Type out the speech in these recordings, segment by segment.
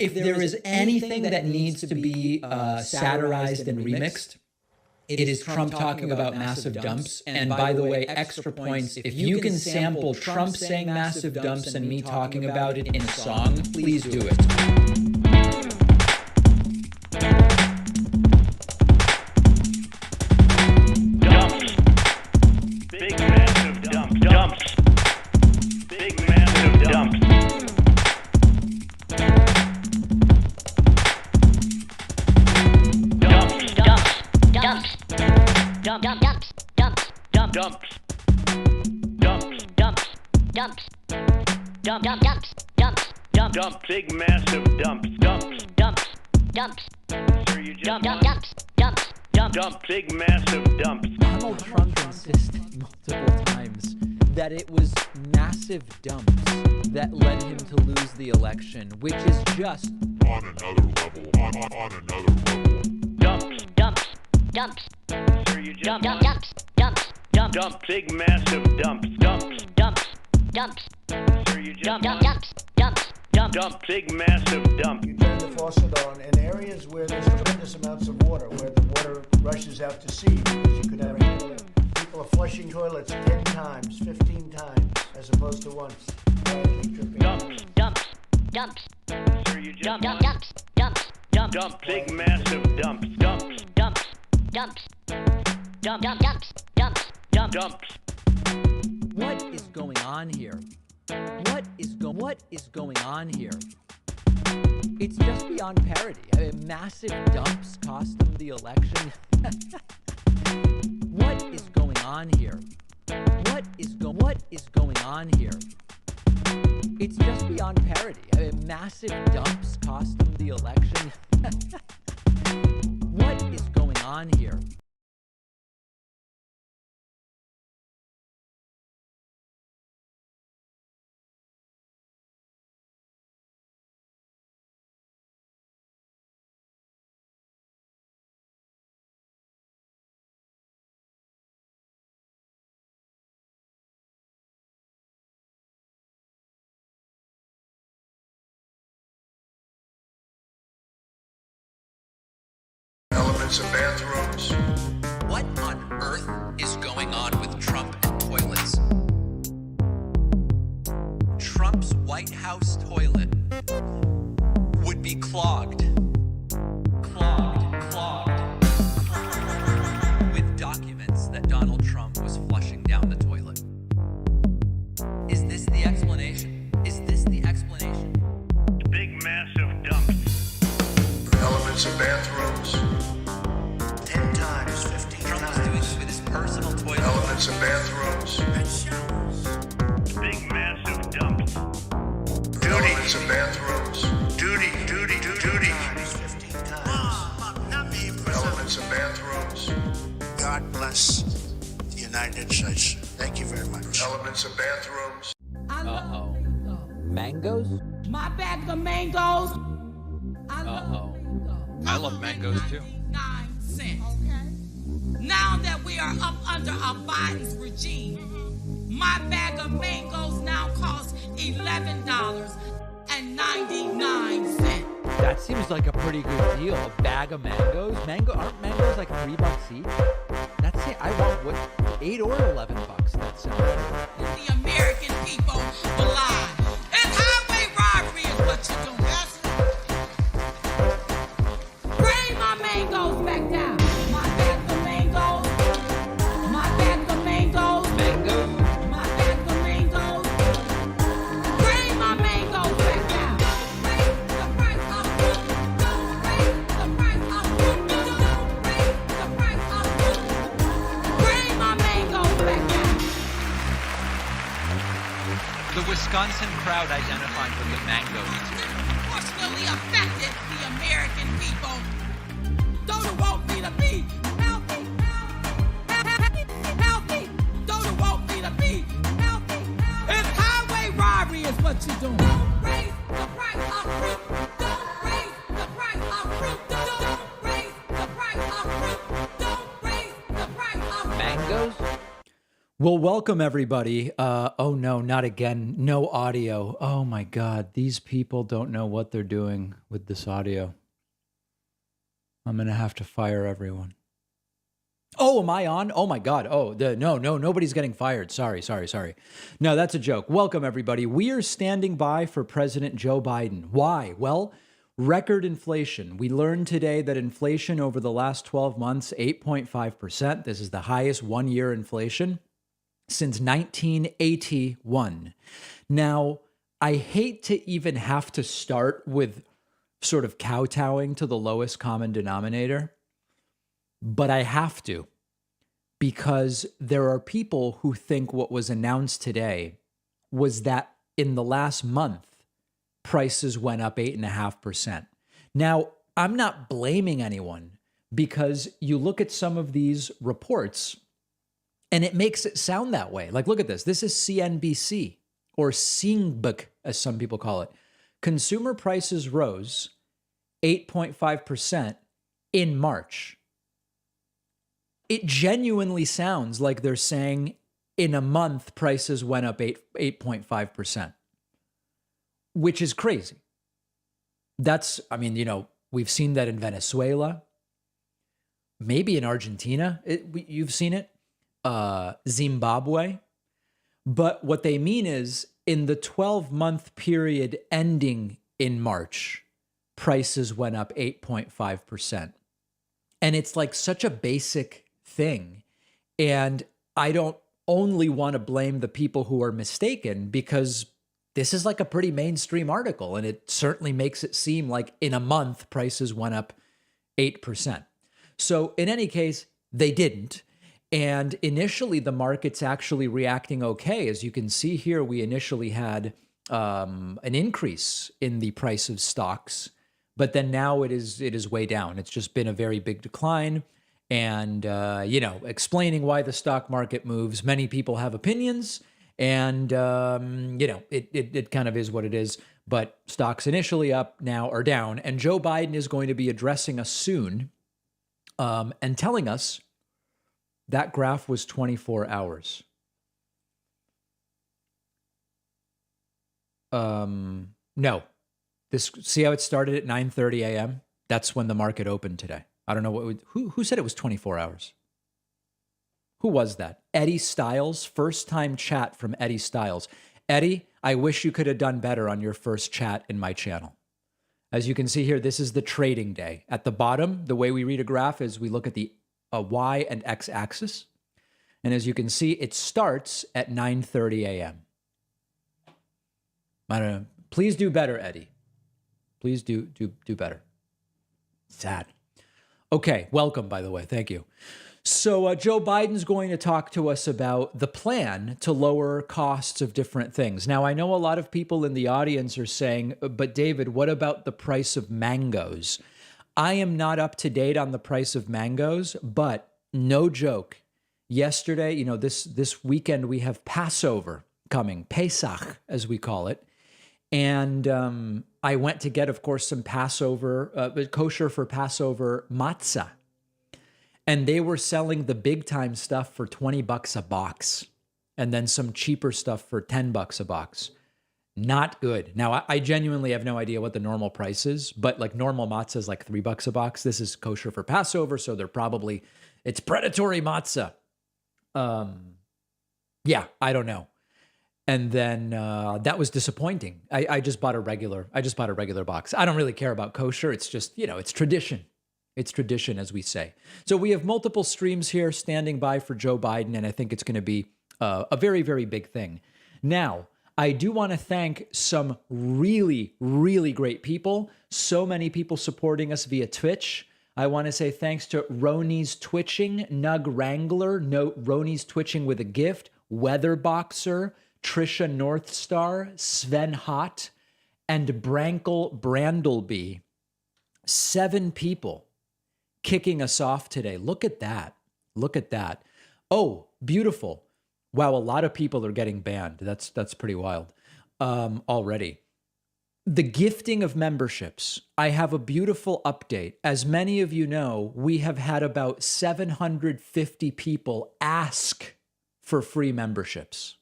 if there is anything that needs to be satirized and remixed, it is Trump talking about massive dumps. And by the way, extra points, if you can sample Trump saying massive dumps and me talking about it in a song, please do it. Dumps. Big massive dumps. Dumps. Big massive dumps. Dumps. Dumps. Dumps. Dumps. Dumps. Dumps. Dumps. Dumps. Dumps. Dump. Big massive dumps. Dumps. Dumps. Dumps. Sir, you just Dumps. Dumps. dump. Big massive dumps. Donald Trump insisted multiple times that it was massive dumps that led him to lose the election, which is just on another level. On another level. Dumps. Dumps. Dumps. Sir, you just Dumps. Dumps. Dump. Big massive dumps. Dumps. Dumps. Dumps. Sir, you just Dumps. Dumps. Dump. Big massive dump. You turn the faucet on in areas where there's tremendous amounts of water, where the water rushes out to sea, because you could have people are flushing toilets 10 times, 15 times, as opposed to once. Dumps. Dumps. Dumps. Sir, you just Dumps. Dumps. dump. Big massive dumps. Dumps. Dumps. Dumps. Dumps. Dumps. Dumps. what is going on here? What is going on here? It's just beyond parody. I mean, massive dumps cost them the election. What is going on here? What is going on here? It's just beyond parody. I mean, massive dumps cost them the election. What is going on here? Elements of bathrooms. What on earth is going on with Trump and toilets? Trump's White House toilet would be clogged with documents that Donald Trump was flushing down the toilet. Is this the explanation? Big massive dumps. Elements of bathrooms. 10 times, 15 Trump was times. doing this with his personal toilet. Elements of bathrooms. Big massive dumps. Elements of bathrooms. Duty. Times, 15 times. Elements of bathrooms. God bless the United States. Thank you very much. Elements of bathrooms. Uh-oh. Mangoes? My bag of mangoes. Uh-oh. I love mangoes too. 9 cents. Okay. Now that we are up under a Biden's regime, my bag of mangoes now costs $11.99. That seems like a pretty good deal. A bag of mangoes. Aren't mangoes like $3 each? That's it. I want what, $8 or $11. That sounds good. The American people will lie. It's highway robbery is what you're doing. Bring my mangoes back down. My bag of mangoes. My bag of mangoes. Mangoes? My bag of mangoes. Bring my mangoes back down. Raise the price of fruit. Don't raise the price of fruit. Don't raise the price of fruit. Bring my mangoes back down. The Wisconsin crowd identified with the mangoes. Disproportionately affected the American people. Dore won't me to be healthy. Healthy. Dore won't me to be healthy. It's highway robbery is what you're doing. Don't raise the price of fruit. Don't raise the price of fruit. Don't raise the price of fruit. Don't raise the price of fruit. Mangoes? Well, welcome everybody. Oh no, not again. No audio. Oh my God. These people don't know what they're doing with this audio. I'm going to have to fire everyone. Oh, am I on? Oh my God. Oh, no, nobody's getting fired. Sorry. No, that's a joke. Welcome everybody. We are standing by for President Joe Biden. Why? Well, record inflation. We learned today that inflation over the last 12 months, 8.5%. This is the highest one-year inflation since 1981. Now, I hate to even have to start with sort of kowtowing to the lowest common denominator, but I have to, because there are people who think what was announced today was that in the last month, prices went up 8.5%. Now, I'm not blaming anyone, because you look at some of these reports and it makes it sound that way. Like, look at this. This is CNBC, or CNBC, as some people call it. Consumer prices rose 8.5% in March. It genuinely sounds like they're saying in a month prices went up 8.5%, which is crazy. That's, I mean, you know, we've seen that in Venezuela, maybe in Argentina. You've seen it. Zimbabwe. But what they mean is in the 12-month period ending in March, prices went up 8.5%. And it's like such a basic thing. And I don't only want to blame the people who are mistaken, because this is like a pretty mainstream article, and it certainly makes it seem like in a month prices went up 8%. So in any case, they didn't. And initially, the market's actually reacting okay. As you can see here, we initially had an increase in the price of stocks, but then now it is way down. It's just been a very big decline. And, explaining why the stock market moves, many people have opinions, and, it kind of is what it is. But stocks initially up, now are down. And Joe Biden is going to be addressing us soon and telling us that graph was 24 hours. No. See how it started at 9:30 a.m.? That's when the market opened today. I don't know who said it was 24 hours. Who was that? Eddie Styles, first time chat from Eddie Styles. Eddie, I wish you could have done better on your first chat in my channel. As you can see here, this is the trading day. At the bottom, the way we read a graph is we look at the Y and X axis. And as you can see, it starts at 9:30 a.m. I don't know. Please do better, Eddie. Please do better. Sad. Okay, welcome, by the way. Thank you. So Joe Biden's going to talk to us about the plan to lower costs of different things. Now, I know a lot of people in the audience are saying, but David, what about the price of mangoes? I am not up to date on the price of mangoes, but no joke. Yesterday, this weekend we have Passover coming, Pesach, as we call it. And I went to get, of course, some Passover, kosher for Passover matzah. And they were selling the big time stuff for $20 a box, and then some cheaper stuff for $10 a box. Not good. Now, I genuinely have no idea what the normal price is, but like normal matzah is like $3 a box. This is kosher for Passover, so it's predatory matzah. Yeah, I don't know. And then that was disappointing. I just bought a regular box. I don't really care about kosher. It's just, it's tradition. It's tradition, as we say. So we have multiple streams here standing by for Joe Biden, and I think it's going to be a very, very big thing. Now, I do want to thank some really, really great people. So many people supporting us via Twitch. I want to say thanks to Roni's Twitching, Nug Wrangler, Roni's Twitching with a gift, Weather Boxer, Trisha Northstar, Sven Hott, and Brankle Brandleby. 7 people kicking us off today. Look at that. Look at that. Oh, beautiful. Wow, a lot of people are getting banned. That's pretty wild already. The gifting of memberships. I have a beautiful update. As many of you know, we have had about 750 people ask for free memberships.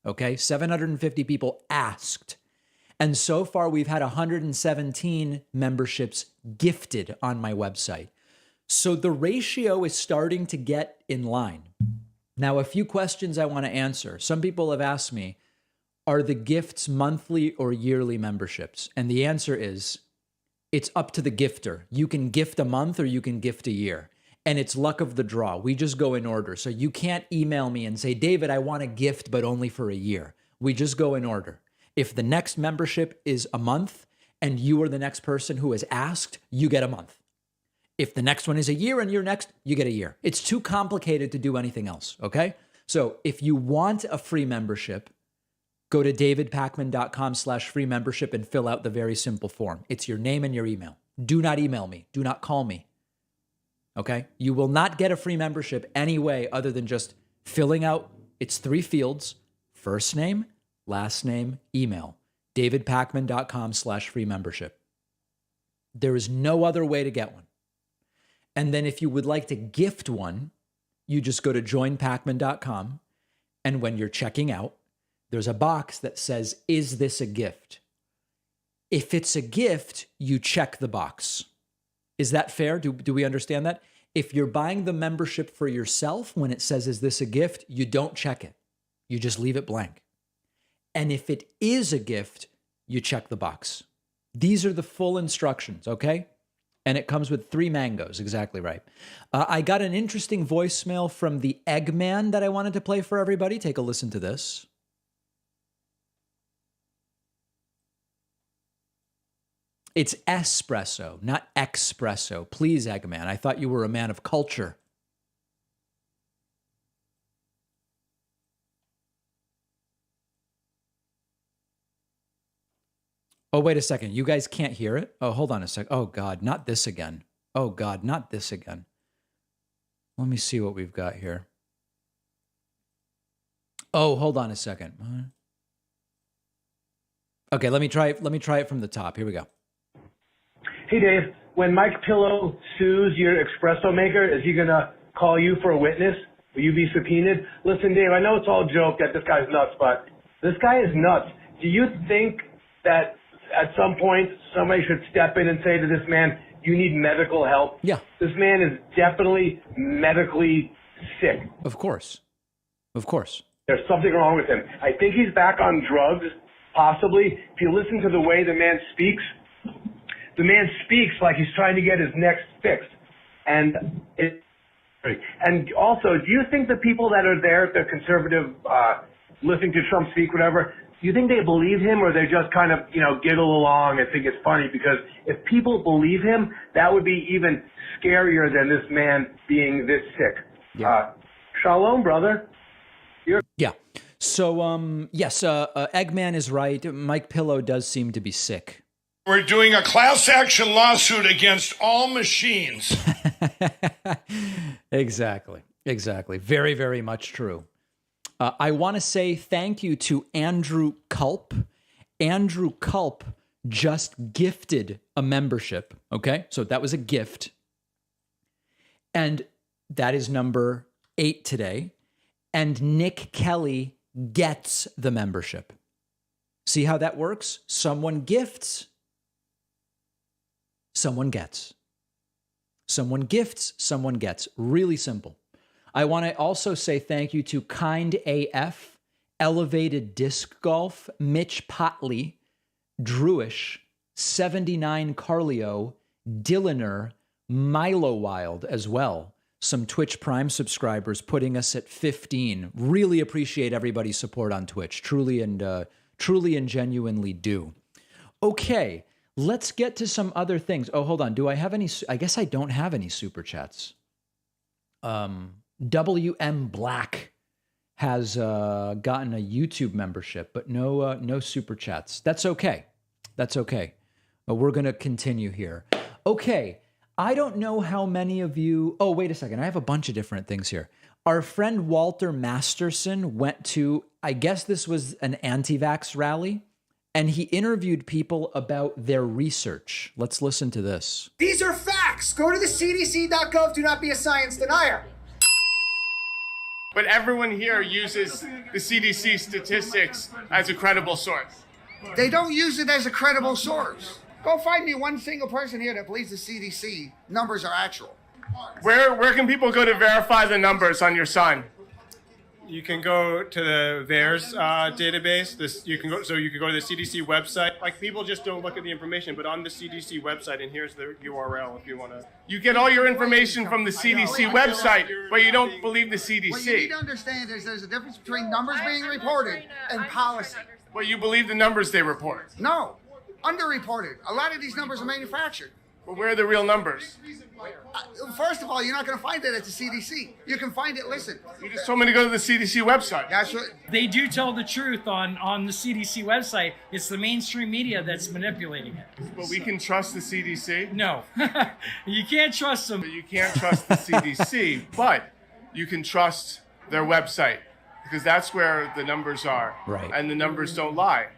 Okay, 750 people asked. And so far, we've had 117 memberships gifted on my website. So the ratio is starting to get in line. Now, a few questions I want to answer. Some people have asked me, are the gifts monthly or yearly memberships? And the answer is, it's up to the gifter. You can gift a month or you can gift a year. And it's luck of the draw. We just go in order. So you can't email me and say, David, I want a gift, but only for a year. We just go in order. If the next membership is a month and you are the next person who has asked, you get a month. If the next one is a year and you're next, you get a year. It's too complicated to do anything else, okay? So if you want a free membership, go to davidpakman.com/free membership and fill out the very simple form. It's your name and your email. Do not email me. Do not call me. Okay? You will not get a free membership any way other than just filling out, it's 3 fields, first name, last name, email, davidpakman.com/free membership. There is no other way to get one. And then if you would like to gift one, you just go to joinpakman.com. And when you're checking out, there's a box that says, is this a gift? If it's a gift, you check the box. Is that fair? Do we understand that? If you're buying the membership for yourself, when it says, is this a gift? You don't check it. You just leave it blank. And if it is a gift, you check the box. These are the full instructions, okay? And it comes with 3 mangoes, exactly right. I got an interesting voicemail from the Eggman that I wanted to play for everybody. Take a listen to this. It's espresso, not espresso. Please, Eggman. I thought you were a man of culture. Oh, wait a second. You guys can't hear it? Oh, hold on a sec. Oh, God, not this again. Oh, God, not this again. Let me see what we've got here. Oh, hold on a second. Okay, let me try it from the top. Here we go. Hey, Dave, when Mike Pillow sues your espresso maker, is he going to call you for a witness? Will you be subpoenaed? Listen, Dave, I know it's all a joke that this guy's nuts, but this guy is nuts. Do you think that at some point somebody should step in and say to this man, you need medical help? Yeah. This man is definitely medically sick. Of course. Of course. There's something wrong with him. I think he's back on drugs, possibly. If you listen to the way the man speaks like he's trying to get his next fix. And also, do you think the people that are there, the conservative, listening to Trump speak, whatever, do you think they believe him or they just kind of, giggle along and think it's funny? Because if people believe him, that would be even scarier than this man being this sick. Yeah. Shalom, brother. Yeah. So, yes, Eggman is right. Mike Pillow does seem to be sick. We're doing a class action lawsuit against all machines. Exactly. Very, very much true. I want to say thank you to Andrew Culp. Andrew Culp just gifted a membership. Okay, so that was a gift. And that is number 8 today. And Nick Kelly gets the membership. See how that works? Someone gifts. Someone gets. Someone gifts, someone gets. Really simple. I want to also say thank you to Kind AF, Elevated Disc Golf, Mitch Potley, Drewish, 79 Carlio, Dilliner, Milo Wild as well. Some Twitch Prime subscribers putting us at 15. Really appreciate everybody's support on Twitch. Truly and genuinely do. Okay. Let's get to some other things. Oh, hold on. Do I have any? I guess I don't have any super chats. WM Black has gotten a YouTube membership, but no super chats. That's okay. That's okay. We're going to continue here. Okay. I don't know how many of you. Oh, wait a second. I have a bunch of different things here. Our friend Walter Masterson went to, I guess this was an anti-vaxx rally. And he interviewed people about their research. Let's listen to this. These are facts. Go to the cdc.gov. Do not be a science denier. But everyone here uses the CDC statistics as a credible source. They don't use it as a credible source. Go find me one single person here that believes the CDC numbers are actual. Where can people go to verify the numbers on your son? You can go to the VAERS database. You can go to the CDC website. Like, people just don't look at the information, but on the CDC website, and here's the URL if you want to. You get all your information from the CDC website, but you don't believe the CDC. What you need to understand is there's a difference between numbers being reported and policy. Well, you believe the numbers they report. No, underreported. A lot of these numbers are manufactured. But where are the real numbers? First of all, you're not going to find it at the CDC. You can find it, listen. You just told me to go to the CDC website. That's what. They do tell the truth on the CDC website. It's the mainstream media that's manipulating it. But we can trust the CDC? No. You can't trust them. But you can't trust the CDC, but you can trust their website because that's where the numbers are. Right. And the numbers don't lie.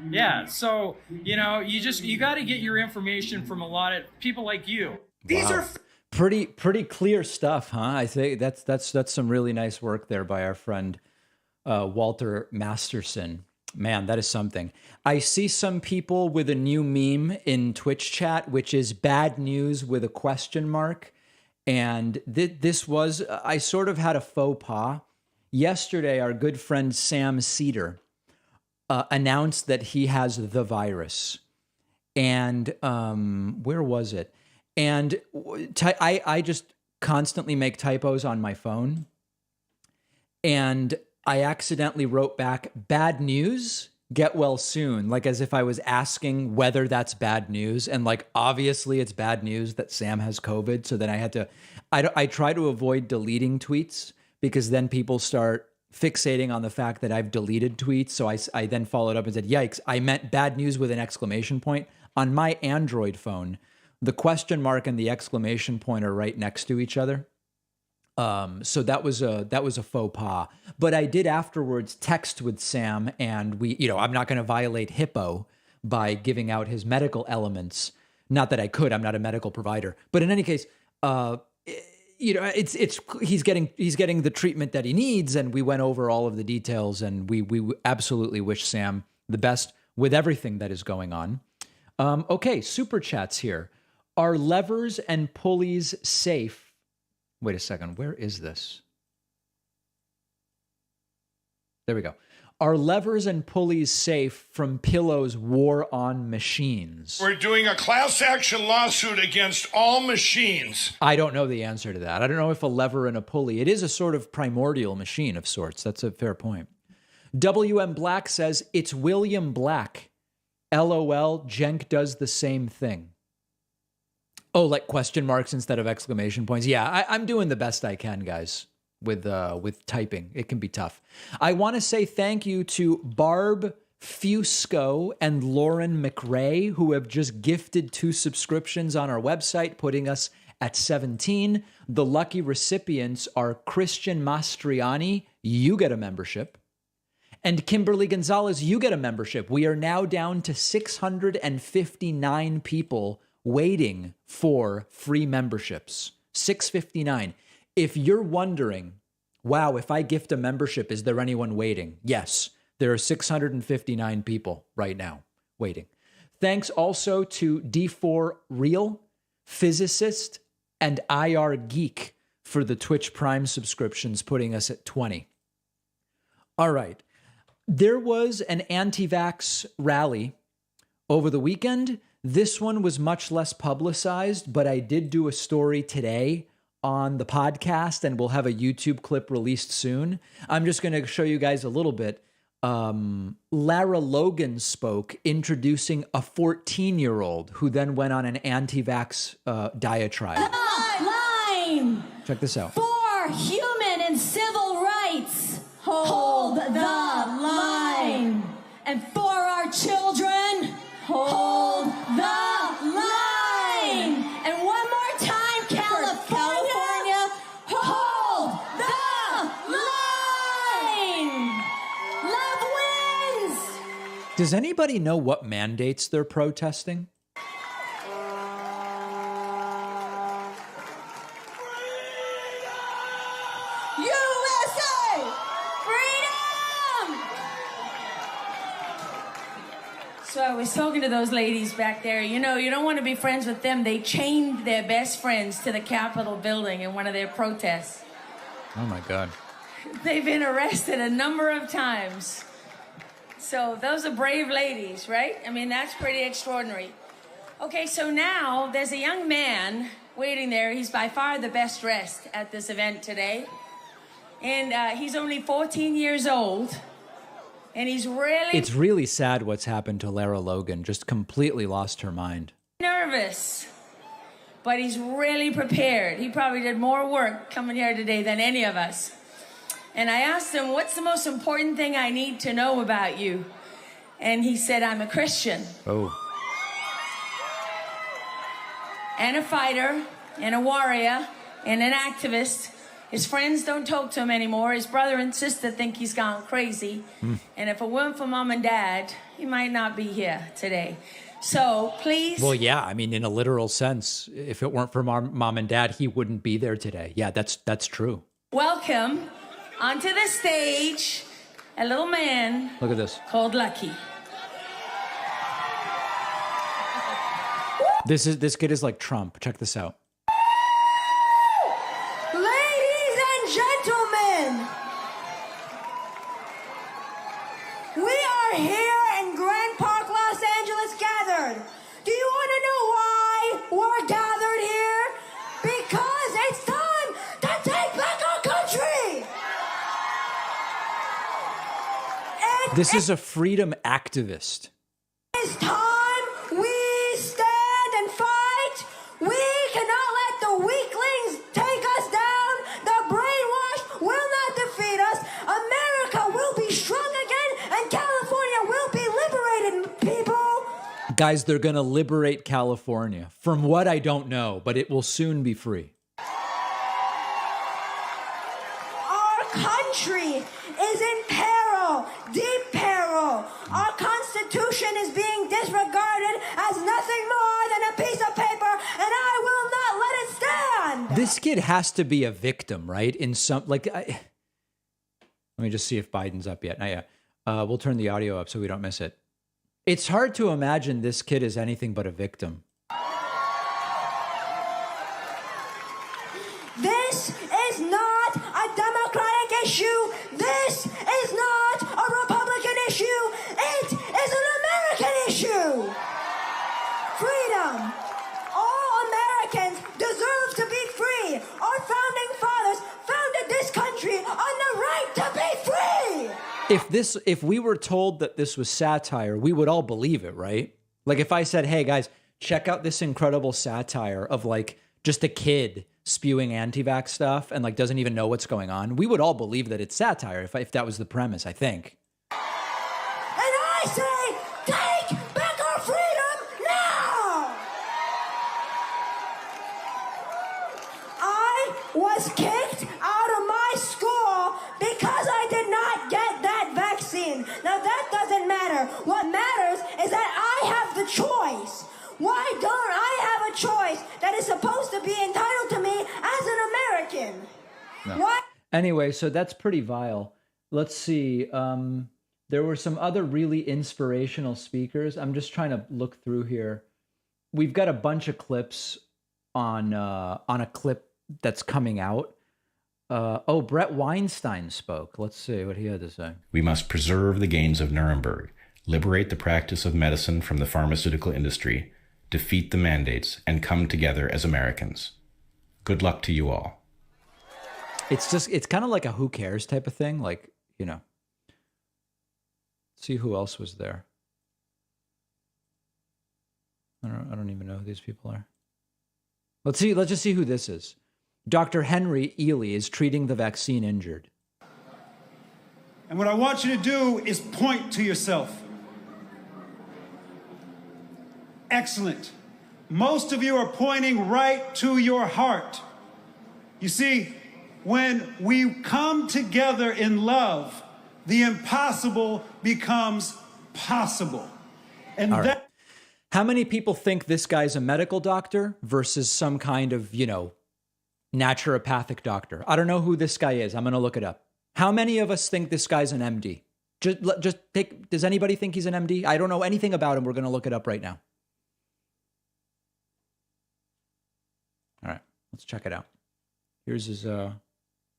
Yeah, so, you got to get your information from a lot of people like you. These are pretty clear stuff, huh? I think that's some really nice work there by our friend Walter Masterson. Man, that is something. I see some people with a new meme in Twitch chat, which is bad news with a question mark. And I sort of had a faux pas. Yesterday, our good friend Sam Seder announced that he has the virus. And where was it? And I just constantly make typos on my phone. And I accidentally wrote back, bad news, get well soon. Like as if I was asking whether that's bad news. And like, obviously it's bad news that Sam has COVID. So then I try to avoid deleting tweets because then people start fixating on the fact that I've deleted tweets. So I then followed up and said, yikes, I meant bad news with an exclamation point. On my Android phone, the question mark and the exclamation point are right next to each other. So that was a faux pas. But I did afterwards text with Sam, and I'm not going to violate HIPAA by giving out his medical elements. Not that I could, I'm not a medical provider. But in any case, he's getting the treatment that he needs, and we went over all of the details, and we absolutely wish Sam the best with everything that is going on. Okay, super chats here. Are levers and pulleys safe? Wait a second, where is this? There we go. Are levers and pulleys safe from Pillow's war on machines? We're doing a class action lawsuit against all machines. I don't know the answer to that. I don't know if a lever and a pulley. It is a sort of primordial machine of sorts. That's a fair point. WM Black says, it's William Black. LOL, Jenk does the same thing. Oh, like question marks instead of exclamation points. Yeah, I'm doing the best I can, guys, with typing. It can be tough. I want to say thank you to Barb Fusco and Lauren McRae, who have just gifted 2 subscriptions on our website, putting us at 17. The lucky recipients are Christian Mastriani. You get a membership. And Kimberly Gonzalez, you get a membership. We are now down to 659 people waiting for free memberships. 659. If you're wondering, wow, if I gift a membership, is there anyone waiting? Yes, there are 659 people right now waiting. Thanks also to D4 Real, Physicist, and IR Geek for the Twitch Prime subscriptions, putting us at 20. All right. There was an anti-vaxx rally over the weekend. This one was much less publicized, but I did do a story today on the podcast, and we'll have a YouTube clip released soon. I'm just going to show you guys a little bit. Lara Logan spoke, introducing a 14-year-old who then went on an anti-vax diatribe. Line Check this out. for human and civil rights. Hold the line. And for our children, hold the line. And one more time, California, hold the line. Love wins. Does anybody know what mandates they're protesting? USA! So I was talking to those ladies back there. You know, you don't want to be friends with them. They chained their best friends to the Capitol building in one of their protests. Oh, my God. They've been arrested a number of times. So those are brave ladies, right? I mean, that's pretty extraordinary. Okay, so now there's a young man waiting there. He's by far the best dressed at this event today. And he's only 14 years old. And he's really... It's really sad what's happened to Lara Logan. Just completely lost her mind. nervous. But he's really prepared. He probably did more work coming here today than any of us. And I asked him, what's the most important thing I need to know about you? And he said, I'm a Christian. Oh. And a fighter, and a warrior, and an activist. His friends don't talk to him anymore. His brother and sister think he's gone crazy. And if it weren't for mom and dad, he might not be here today. So please. Well, yeah, I mean, in a literal sense, if it weren't for mom and dad, he wouldn't be there today. Yeah, that's true. Welcome onto the stage a little man. Look at this. Called Lucky. This kid is like Trump. Check this out. Ladies and gentlemen, we are here in Grand Park, Los Angeles, gathered. Do you want to know why we're gathered here? Because it's time to take back our country. This is a freedom activist. It's time we stand and fight. We cannot let the weaklings take us down. The brainwash will not defeat us. America will be strong again, and California will be liberated, people. Guys, they're going to liberate California. From what I don't know, but it will soon be free. Our country is in peril, deep peril. Our Constitution is being disregarded as nothing more than a piece of paper, and I will not let it stand. This kid has to be a victim, right? In some, like, let me just see if Biden's up yet. Not yet. We'll turn the audio up so we don't miss it. It's hard to imagine this kid is anything but a victim. This is not a Democratic issue. This is not a Republican issue. It is an American issue. Freedom. All Americans deserve to be free. Our founding fathers founded this country on the right to be free. If we were told that this was satire, we would all believe it, right? Like if I said, hey guys, check out this incredible satire of like just a kid spewing anti-vaxx stuff and like doesn't even know what's going on, we would all believe that it's satire if that was the premise, I think. And I say, take back our freedom now! I was kicked out of my school because I did not get that vaccine. Now that doesn't matter. What matters is that I have the choice. Why don't I have a choice that is supposed to be entitled to me as an American? No. Why? Anyway, so that's pretty vile. Let's see. There were some other really inspirational speakers. I'm just trying to look through here. We've got a bunch of clips on a clip that's coming out. Brett Weinstein spoke. Let's see what he had to say. We must preserve the gains of Nuremberg, liberate the practice of medicine from the pharmaceutical industry, defeat the mandates, and come together as Americans. Good luck to you all. It's kind of like a who cares type of thing. Like, you know, see who else was there. I don't even know who these people are. Let's just see who this is. Dr. Henry Ely is treating the vaccine injured. And what I want you to do is point to yourself. Excellent. Most of you are pointing right to your heart. You see, when we come together in love, the impossible becomes possible. And All right. How many people think this guy's a medical doctor versus some kind of, you know, naturopathic doctor? I don't know who this guy is. I'm going to look it up. How many of us think this guy's an MD? Just take, does anybody think he's an MD? I don't know anything about him. We're going to look it up right now. All right, let's check it out. Here's his, oh,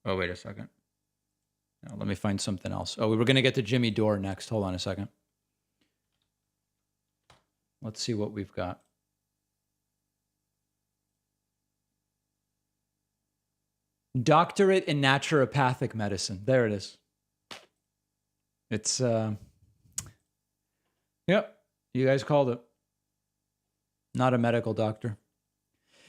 wait a second. No, let me find something else. Oh, we were going to get to Jimmy Dore next. Hold on a second. Let's see what we've got. Doctorate in naturopathic medicine. There it is. It's, yep, you guys called it. Not a medical doctor.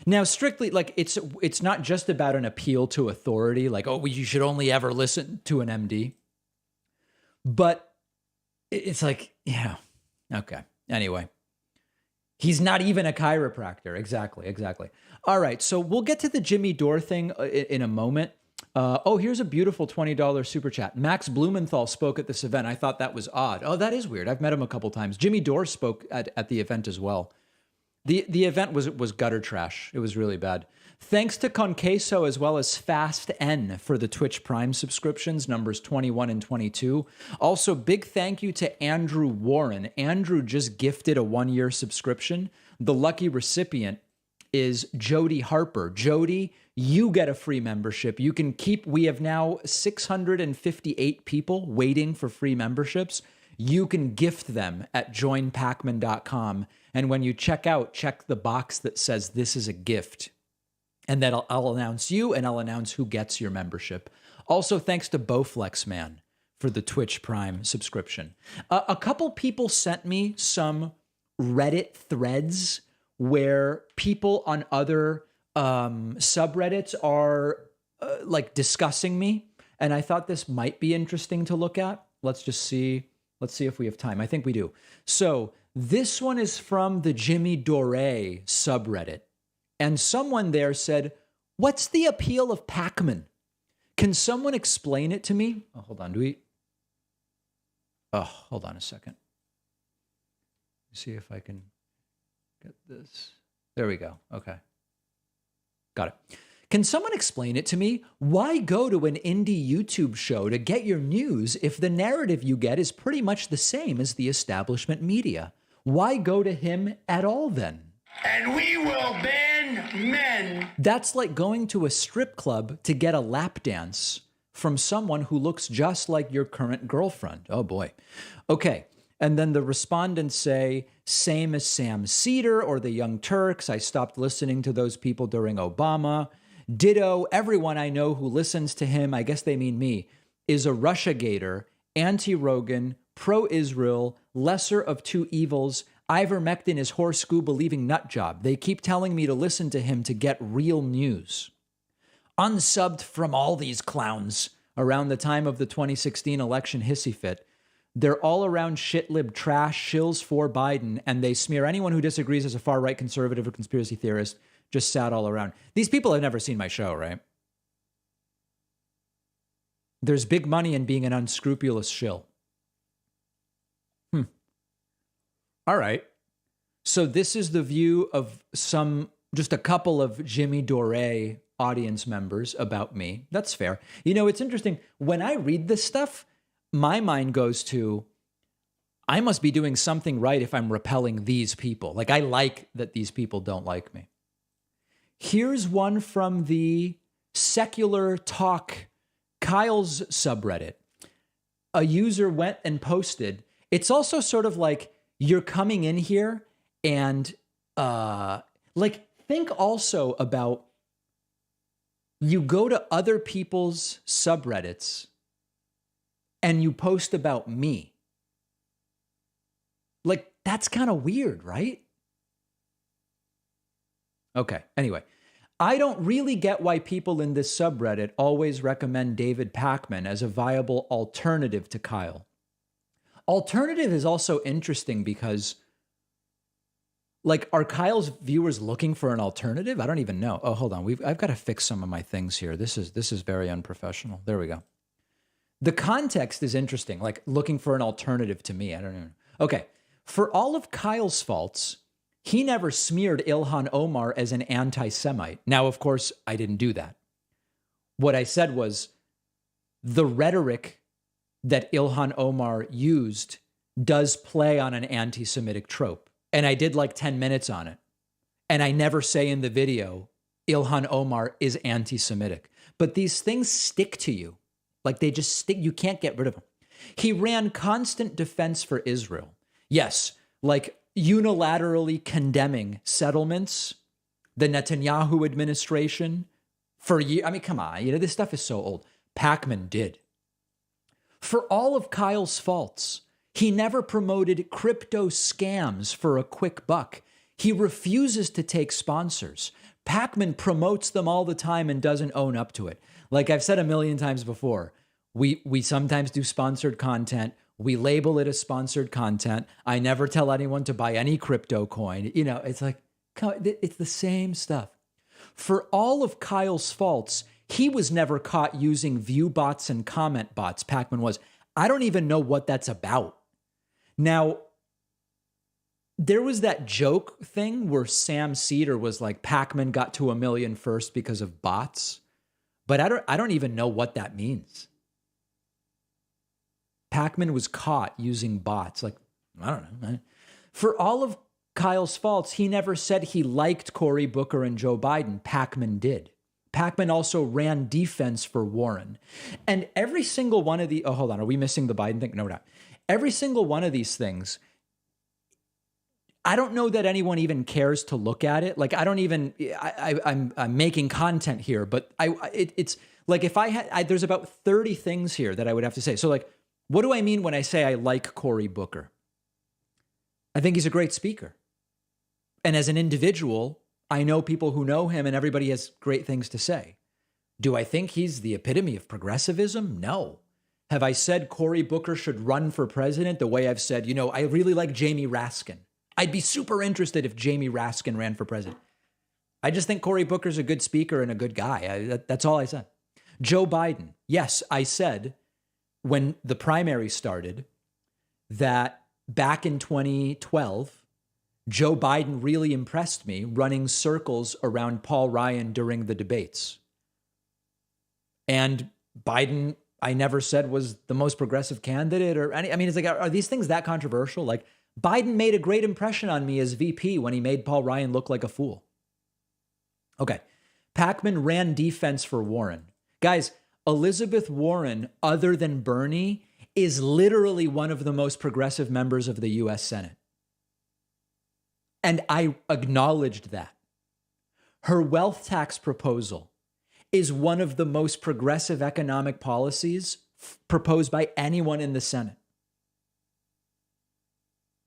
Now, strictly, like, it's not just about an appeal to authority, like, oh, you should only ever listen to an MD. But it's like, yeah, okay. Anyway, he's not even a chiropractor. Exactly. All right, so we'll get to the Jimmy Dore thing in a moment. Oh, here's a beautiful $20 super chat. Max Blumenthal spoke at this event. I thought that was odd. Oh, that is weird. I've met him a couple times. Jimmy Dore spoke at the event as well. The event was gutter trash. It was really bad. Thanks to Conqueso as well as Fast N for the Twitch Prime subscriptions, numbers 21 and 22. Also, big thank you to Andrew Warren. Andrew just gifted a 1-year subscription. The lucky recipient is Jody Harper. Jody, you get a free membership. You can keep, we have now 658 people waiting for free memberships. You can gift them at joinpacman.com. And when you check out, check the box that says this is a gift. And then I'll announce you and I'll announce who gets your membership. Also, thanks to Bowflex Man for the Twitch Prime subscription. A couple people sent me some Reddit threads where people on other subreddits are like discussing me. And I thought this might be interesting to look at. Let's see if we have time. I think we do. So this one is from the Jimmy Dore subreddit. And someone there said, what's the appeal of Pac-Man? Can someone explain it to me? Oh, hold on. Hold on a second. See if I can get this. There we go. Okay. Got it. Can someone explain it to me? Why go to an indie YouTube show to get your news if the narrative you get is pretty much the same as the establishment media? Why go to him at all then? And we will ban men. That's like going to a strip club to get a lap dance from someone who looks just like your current girlfriend. Oh boy. Okay. And then the respondents say, same as Sam Seder or the Young Turks. I stopped listening to those people during Obama. Ditto, everyone I know who listens to him, I guess they mean me, is a Russiagator, anti-Rogan, pro-Israel, lesser of two evils. Ivermectin is horse goo-believing nut job. They keep telling me to listen to him to get real news. Unsubbed from all these clowns around the time of the 2016 election hissy fit. They're all around shit-lib trash, shills for Biden, and they smear anyone who disagrees as a far-right conservative or conspiracy theorist. Just sad all around. These people have never seen my show, right? There's big money in being an unscrupulous shill. All right. So this is the view of just a couple of Jimmy Dore audience members about me. That's fair. You know, it's interesting. When I read this stuff, my mind goes to, I must be doing something right if I'm repelling these people. Like, I like that these people don't like me. Here's one from the Secular Talk Kyle's subreddit. A user went and posted. It's also sort of like you're coming in here and like think also about you go to other people's subreddits and you post about me. Like, that's kind of weird, right? Okay, anyway. I don't really get why people in this subreddit always recommend David Pakman as a viable alternative to Kyle. Alternative is also interesting because, like, are Kyle's viewers looking for an alternative? I don't even know. Oh, hold on. I've got to fix some of my things here. This is very unprofessional. There we go. The context is interesting, like looking for an alternative to me. I don't know. Okay. For all of Kyle's faults, he never smeared Ilhan Omar as an anti-Semite. Now, of course, I didn't do that. What I said was the rhetoric that Ilhan Omar used does play on an anti-Semitic trope. And I did like 10 minutes on it. And I never say in the video, Ilhan Omar is anti-Semitic. But these things stick to you. Like they just stick. You can't get rid of them. He ran constant defense for Israel. Yes, like unilaterally condemning settlements, the Netanyahu administration for years. I mean, come on, this stuff is so old. Pacman did. For all of Kyle's faults, he never promoted crypto scams for a quick buck. He refuses to take sponsors. Pacman promotes them all the time and doesn't own up to it. Like I've said a million times before, we sometimes do sponsored content. We label it as sponsored content. I never tell anyone to buy any crypto coin. It's like, it's the same stuff. For all of Kyle's faults, he was never caught using view bots and comment bots. Pacman was. I don't even know what that's about. Now, there was that joke thing where Sam Seder was like, Pacman got to 1 million first because of bots. But I don't even know what that means. Pacman was caught using bots. Like, I don't know. For all of Kyle's faults, he never said he liked Cory Booker and Joe Biden. Pacman did. Pacman also ran defense for Warren. And every single one of the... Oh, hold on. Are we missing the Biden thing? No, we're not. Every single one of these things, I don't know that anyone even cares to look at it. Like, I don't even... I'm making content here, but it's like if I had... there's about 30 things here that I would have to say. So, like, what do I mean when I say I like Cory Booker? I think he's a great speaker. And as an individual, I know people who know him and everybody has great things to say. Do I think he's the epitome of progressivism? No. Have I said Cory Booker should run for president the way I've said, I really like Jamie Raskin. I'd be super interested if Jamie Raskin ran for president. I just think Cory Booker's a good speaker and a good guy. That's all I said. Joe Biden. Yes, I said when the primary started that back in 2012, Joe Biden really impressed me running circles around Paul Ryan during the debates. And Biden, I never said was the most progressive candidate or any, it's like, are these things that controversial? Like Biden made a great impression on me as VP when he made Paul Ryan look like a fool. Okay. Pacman ran defense for Warren. Guys, Elizabeth Warren, other than Bernie, is literally one of the most progressive members of the U.S. Senate. And I acknowledged that. Her wealth tax proposal is one of the most progressive economic policies proposed by anyone in the Senate.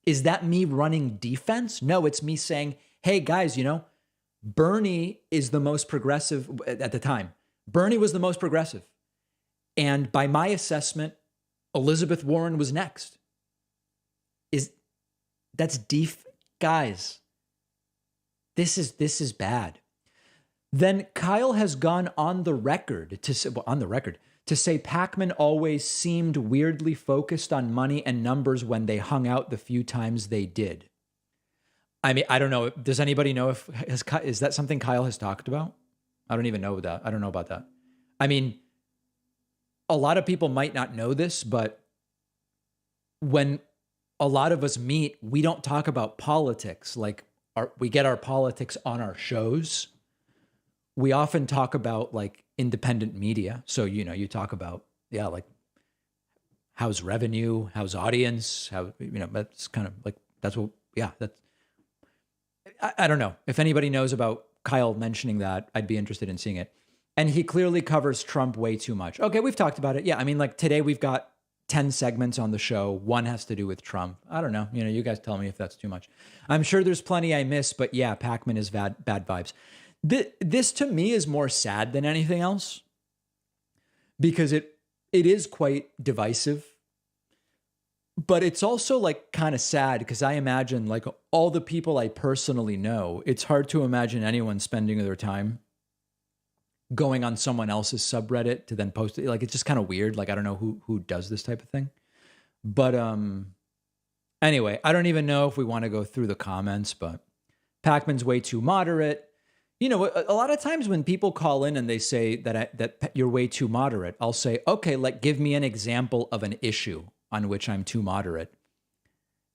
Is that me running defense? No, it's me saying, hey, guys, Bernie is the most progressive at the time. Bernie was the most progressive. And by my assessment, Elizabeth Warren was next. Guys, this is bad. Then Kyle has gone on the record to say Pacman always seemed weirdly focused on money and numbers when they hung out the few times they did. I don't know. Does anybody know is that something Kyle has talked about? I don't even know that. I don't know about that. A lot of people might not know this, but when a lot of us meet, we don't talk about politics. Like we get our politics on our shows. We often talk about like independent media. So, you talk about, like how's revenue, how's audience, that's kind of like, that's what, I don't know. If anybody knows about Kyle mentioning that, I'd be interested in seeing it. And he clearly covers Trump way too much. Okay, we've talked about it. Yeah, like today we've got 10 segments on the show. One has to do with Trump. I don't know. You guys tell me if that's too much. I'm sure there's plenty I miss, but yeah, Pacman is bad vibes. This to me is more sad than anything else because it is quite divisive, but it's also like kind of sad because I imagine like all the people I personally know, it's hard to imagine anyone spending their time going on someone else's subreddit to then post it. Like, it's just kind of weird. Like, I don't know who does this type of thing. But anyway, I don't even know if we want to go through the comments, but Pacman's way too moderate. You know, a lot of times when people call in and they say that you're way too moderate, I'll say, okay, give me an example of an issue on which I'm too moderate.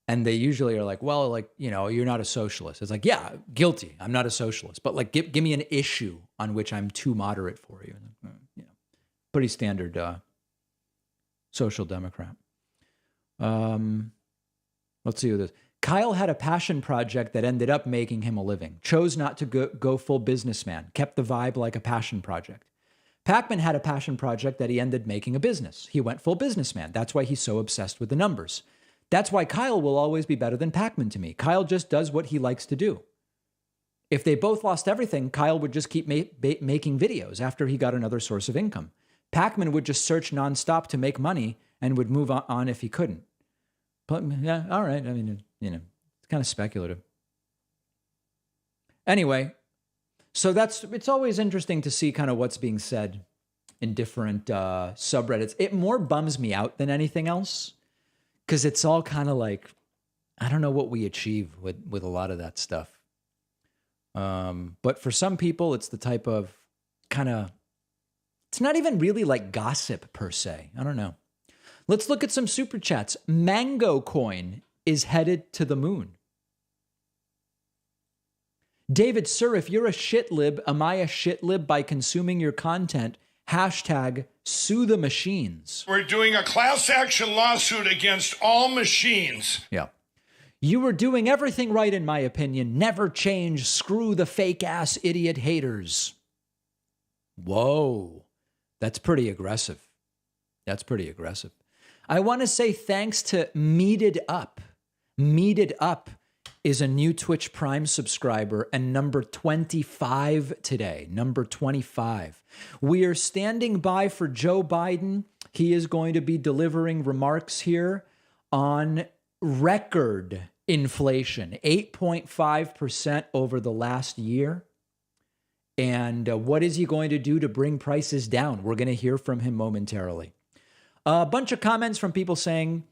And they usually are like, well, you're not a socialist. It's like, yeah, guilty. I'm not a socialist. But give me an issue on which I'm too moderate for you. Pretty standard social democrat. Let's see who this. Kyle had a passion project that ended up making him a living. Chose not to go full businessman. Kept the vibe like a passion project. Pacman had a passion project that he ended making a business. He went full businessman. That's why he's so obsessed with the numbers. That's why Kyle will always be better than Pacman to me. Kyle just does what he likes to do. If they both lost everything, Kyle would just keep making videos after he got another source of income. Pacman would just search nonstop to make money and would move on if he couldn't. But yeah, all right. I mean, it's kind of speculative. Anyway, so it's always interesting to see kind of what's being said in different subreddits. It more bums me out than anything else because it's all kind of like, I don't know what we achieve with a lot of that stuff. But for some people, it's the type of kind of, it's not even really like gossip per se. I don't know. Let's look at some super chats. Mango Coin is headed to the moon. David, sir, if you're a shitlib, am I a shitlib by consuming your content? Hashtag sue the machines. We're doing a class action lawsuit against all machines. Yeah. You were doing everything right, in my opinion. Never change. Screw the fake ass idiot haters. Whoa. That's pretty aggressive. That's pretty aggressive. I want to say thanks to Meated Up. Meated Up is a new Twitch Prime subscriber and number 25 today. Number 25. We are standing by for Joe Biden. He is going to be delivering remarks here on record inflation, 8.5% over the last year. And what is he going to do to bring prices down? We're going to hear from him momentarily. A bunch of comments from people saying,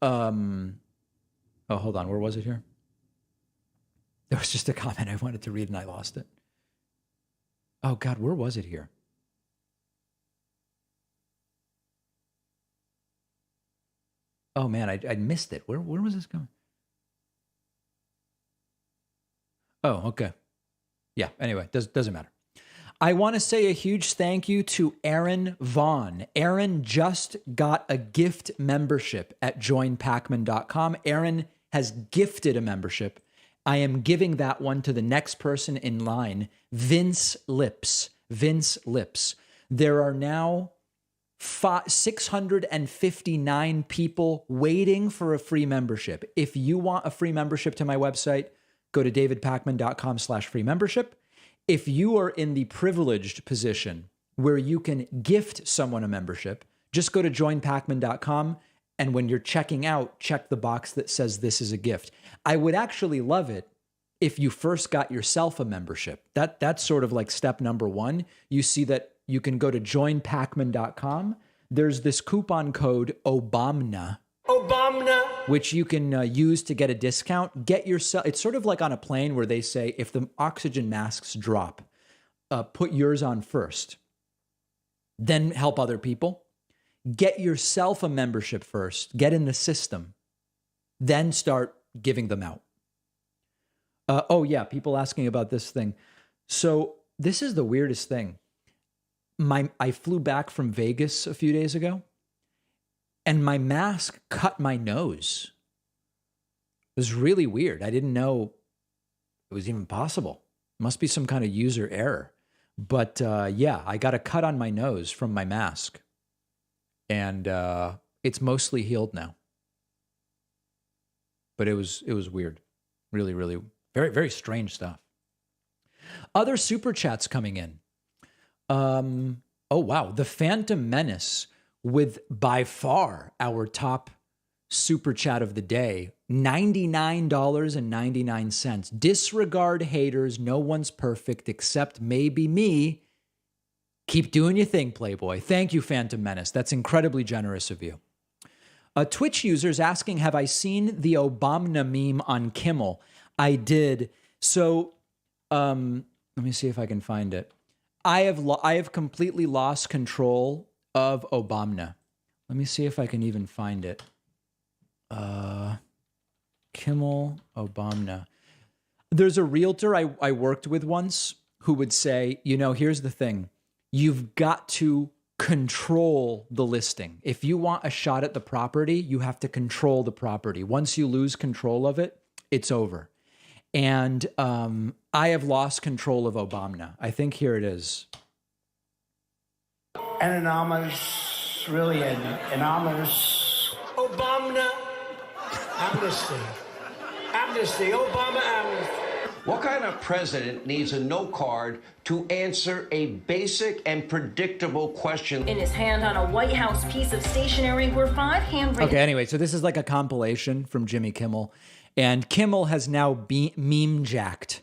oh, hold on. Where was it here? There was just a comment I wanted to read and I lost it. Oh, God, where was it here? Oh, man, I missed it. Where was this going? Oh, okay. Yeah, anyway, doesn't matter. I want to say a huge thank you to Aaron Vaughn. Aaron just got a gift membership at joinpacman.com. Aaron has gifted a membership. I am giving that one to the next person in line, Vince Lips. Vince Lips. There are now 659 people waiting for a free membership. If you want a free membership to my website, go to davidpacman.com/free membership. If you are in the privileged position where you can gift someone a membership, just go to joinpacman.com. And when you're checking out, check the box that says this is a gift. I would actually love it if you first got yourself a membership. That's sort of like step number one. You see that you can go to joinpacman.com. There's this coupon code OBAMNA, which you can use to get a discount. Get yourself. It's sort of like on a plane where they say if the oxygen masks drop, put yours on first, then help other people. Get yourself a membership first. Get in the system, then start giving them out. Oh yeah, people asking about this thing. So this is the weirdest thing. I flew back from Vegas a few days ago, and my mask cut my nose. It was really weird. I didn't know it was even possible. Must be some kind of user error. But yeah, I got a cut on my nose from my mask. And it's mostly healed now. But it was weird. Really, really, very, very strange stuff. Other super chats coming in. Oh, wow. The Phantom Menace with by far our top super chat of the day. $99.99. Disregard haters. No one's perfect except maybe me. Keep doing your thing, Playboy. Thank you, Phantom Menace. That's incredibly generous of you. A Twitch user's asking, have I seen the Obama meme on Kimmel? I did. So Let me see if I can find it. I have completely lost control of Obama. Let me see if I can even find it. Kimmel, Obama. There's a realtor I worked with once who would say, you know, here's the thing. You've got to control the listing. If you want a shot at the property, you have to control the property. Once you lose control of it, it's over. And I have lost control of Obama. I think here it is. An anonymous, really an anonymous Obama amnesty. Amnesty, Obama amnesty. What kind of president needs a no card to answer a basic and predictable question? In his hand on a White House piece of stationery were 5 handwritten. Okay, anyway, so this is like a compilation from Jimmy Kimmel. And Kimmel has now meme-jacked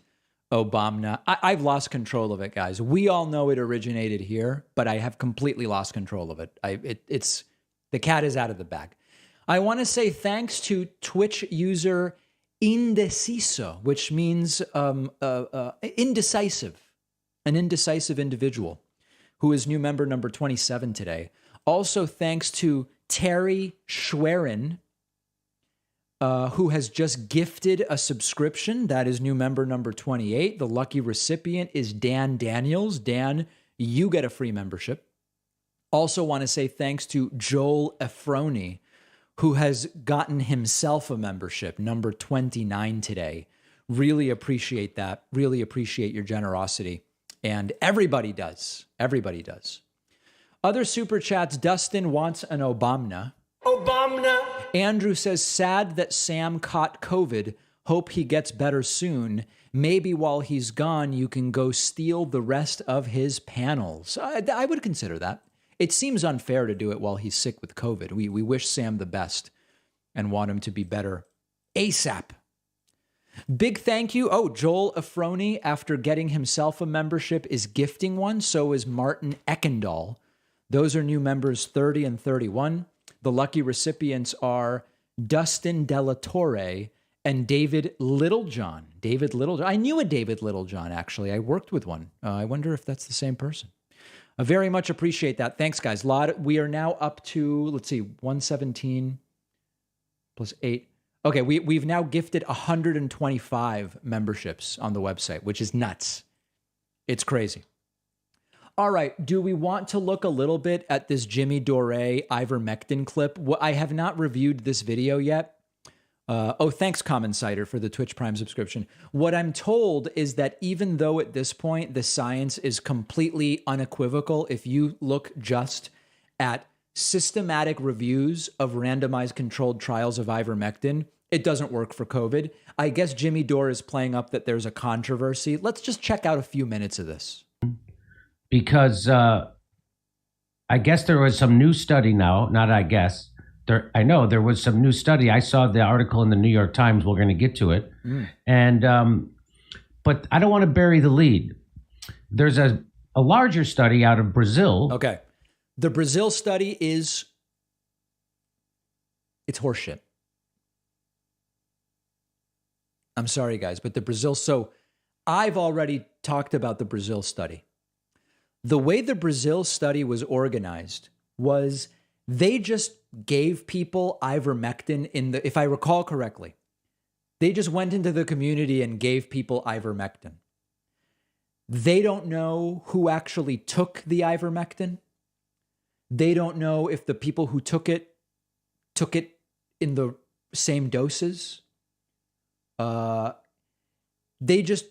Obama. I've lost control of it, guys. We all know it originated here, but I have completely lost control of it. It's the cat is out of the bag. I want to say thanks to Twitch user Indeciso, which means indecisive, an indecisive individual, who is new member number 27 today. Also, thanks to Terry Schwerin, who has just gifted a subscription. That is new member number 28. The lucky recipient is Dan Daniels. Dan, you get a free membership. Also want to say thanks to Joel Efroni, who has gotten himself a membership, number 29 today. Really appreciate that. Really appreciate your generosity. And everybody does. Everybody does. Other super chats, Dustin wants an Obama. Obama. Andrew says, sad that Sam caught COVID. Hope he gets better soon. Maybe while he's gone, you can go steal the rest of his panels. I would consider that. It seems unfair to do it while he's sick with COVID. We wish Sam the best and want him to be better ASAP. Big thank you. Oh, Joel Efroni, after getting himself a membership, is gifting one. So is Martin Eckendall. Those are new members 30 and 31. The lucky recipients are Dustin Delatorre and David Littlejohn. David Littlejohn. I knew a David Littlejohn, actually. I worked with one. I wonder if that's the same person. I very much appreciate that. Thanks, guys. We are now up to, let's see, 117 plus 8. Okay, we've now gifted 125 memberships on the website, which is nuts. It's crazy. All right, do we want to look a little bit at this Jimmy Dore ivermectin clip? I have not reviewed this video yet. Thanks, Common Cider, for the Twitch Prime subscription. What I'm told is that even though at this point the science is completely unequivocal, if you look just at systematic reviews of randomized controlled trials of ivermectin, it doesn't work for COVID. I guess Jimmy Dore is playing up that there's a controversy. Let's just check out a few minutes of this. Because I guess there was some new study now, not I guess, I know there was some new study. I saw the article in the New York Times. We're going to get to it. And but I don't want to bury the lead. There's a larger study out of Brazil. Okay. The Brazil study it's horseshit. I'm sorry, guys, but so I've already talked about the Brazil study. The way the Brazil study was organized was they just gave people ivermectin if I recall correctly, they just went into the community and gave people ivermectin. They don't know who actually took the ivermectin. They don't know if the people who took it in the same doses. They just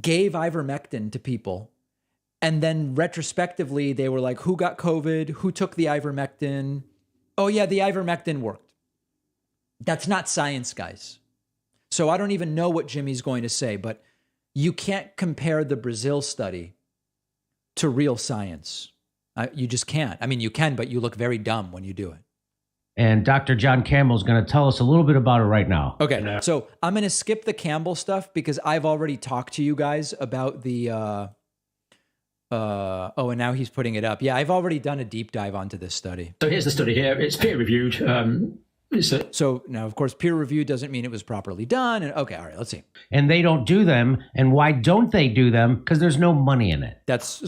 gave ivermectin to people. And then retrospectively, they were like, who got COVID? Who took the ivermectin? Oh, yeah, the ivermectin worked. That's not science, guys. So I don't even know what Jimmy's going to say, but you can't compare the Brazil study to real science. You just can't. I mean, you can, but you look very dumb when you do it. And Dr. John Campbell is going to tell us a little bit about it right now. Okay, so I'm going to skip the Campbell stuff because I've already talked to you guys about the... and now he's putting it up. Yeah, I've already done a deep dive onto this study. So here's the study here. It's peer-reviewed. So now, of course, peer review doesn't mean it was properly done. And okay, all right, let's see. And they don't do them. And why don't they do them? Because there's no money in it. That's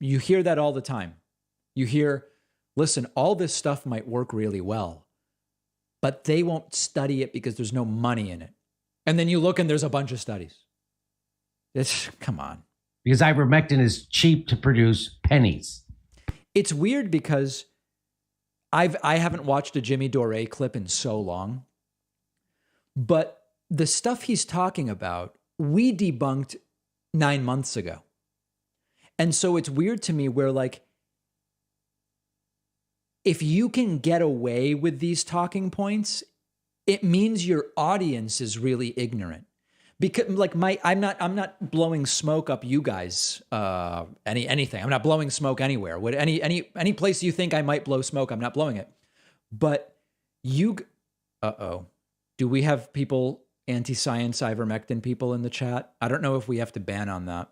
you hear that all the time. You hear, listen, all this stuff might work really well, but they won't study it because there's no money in it. And then you look and there's a bunch of studies. Come on. Because ivermectin is cheap to produce pennies. It's weird because I haven't watched a Jimmy Dore clip in so long, but the stuff he's talking about, we debunked 9 months ago. And so it's weird to me where, like, if you can get away with these talking points, it means your audience is really ignorant. Because, like, I'm not blowing smoke up you guys, anything. I'm not blowing smoke anywhere. Any place you think I might blow smoke, I'm not blowing it. But do we have people, anti-science ivermectin people in the chat? I don't know if we have to ban on that.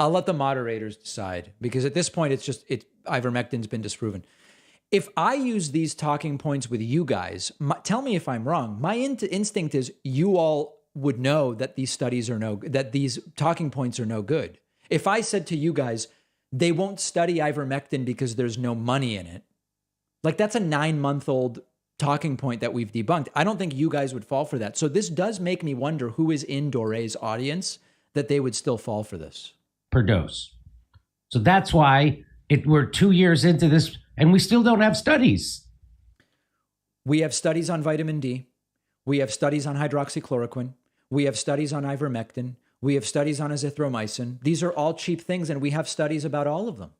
I'll let the moderators decide, because at this point, ivermectin's been disproven. If I use these talking points with you guys, tell me if I'm wrong. My instinct is you all would know that these studies that these talking points are no good. If I said to you guys, they won't study ivermectin because there's no money in it, like, that's a 9-month-old talking point that we've debunked. I don't think you guys would fall for that. So this does make me wonder who is in Dore's audience that they would still fall for this. Per dose. So that's why we're 2 years into this and we still don't have studies. We have studies on vitamin D. We have studies on hydroxychloroquine. We have studies on ivermectin. We have studies on azithromycin. These are all cheap things, and we have studies about all of them.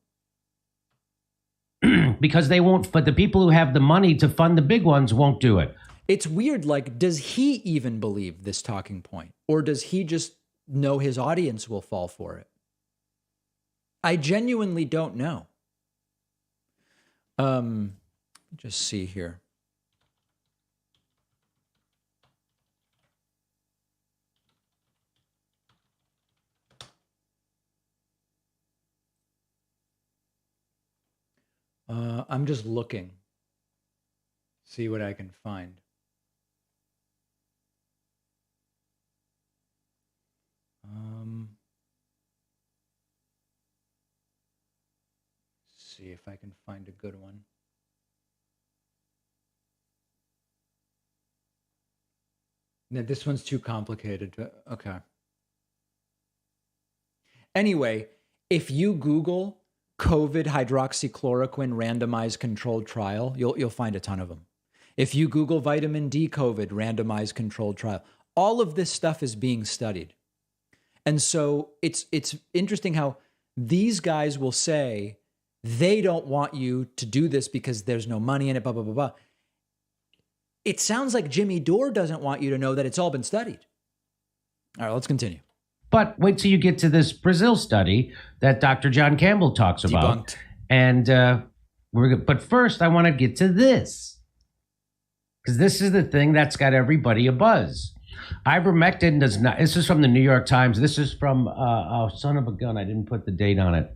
Because they won't, but the people who have the money to fund the big ones won't do it. It's weird. Like, does he even believe this talking point? Or does he just know his audience will fall for it? I genuinely don't know. Just see here. I'm just looking. See what I can find. See if I can find a good one. No, this one's too complicated. Okay. Anyway, if you Google COVID hydroxychloroquine randomized controlled trial, you'll find a ton of them. If you Google vitamin D COVID randomized controlled trial, all of this stuff is being studied. And so it's interesting how these guys will say they don't want you to do this because there's no money in it, blah, blah, blah, blah. It sounds like Jimmy Dore doesn't want you to know that it's all been studied. All right, let's continue. But wait till you get to this Brazil study that Dr. John Campbell talks about. Debunked. And but first, I want to get to this, because this is the thing that's got everybody abuzz. Ivermectin does not. This is from the New York Times. This is from son of a gun. I didn't put the date on it.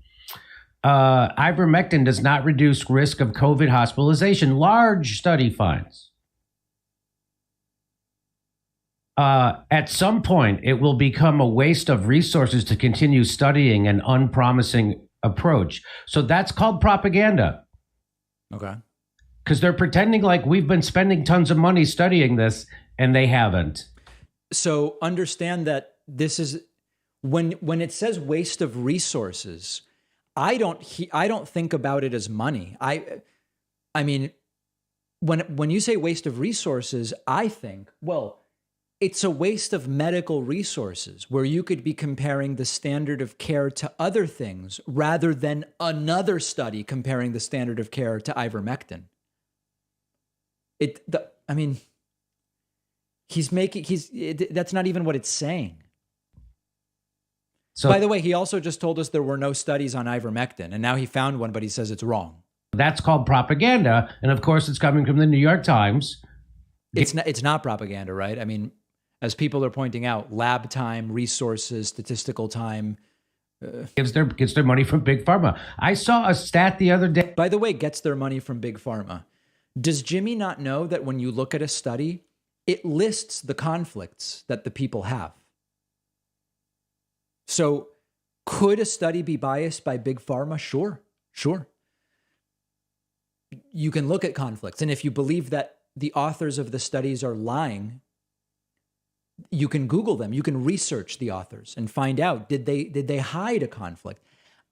Ivermectin does not reduce risk of COVID hospitalization. Large study finds. At some point, it will become a waste of resources to continue studying an unpromising approach. So that's called propaganda. Okay. Because they're pretending like we've been spending tons of money studying this, and they haven't. So understand that this is when it says waste of resources, I don't think about it as money. I mean, when you say waste of resources, I think, well, it's a waste of medical resources where you could be comparing the standard of care to other things rather than another study comparing the standard of care to ivermectin. That's not even what it's saying. So, by the way, he also just told us there were no studies on ivermectin, and now he found one, but he says it's wrong. That's called propaganda, and of course, it's coming from the New York Times. It's not propaganda, right? I mean, as people are pointing out, lab time, resources, statistical time. Gets their money from Big Pharma. I saw a stat the other day. By the way, gets their money from Big Pharma. Does Jimmy not know that when you look at a study, it lists the conflicts that the people have? So could a study be biased by Big Pharma? Sure. You can look at conflicts. And if you believe that the authors of the studies are lying, you can Google them. You can research the authors and find out, did they hide a conflict?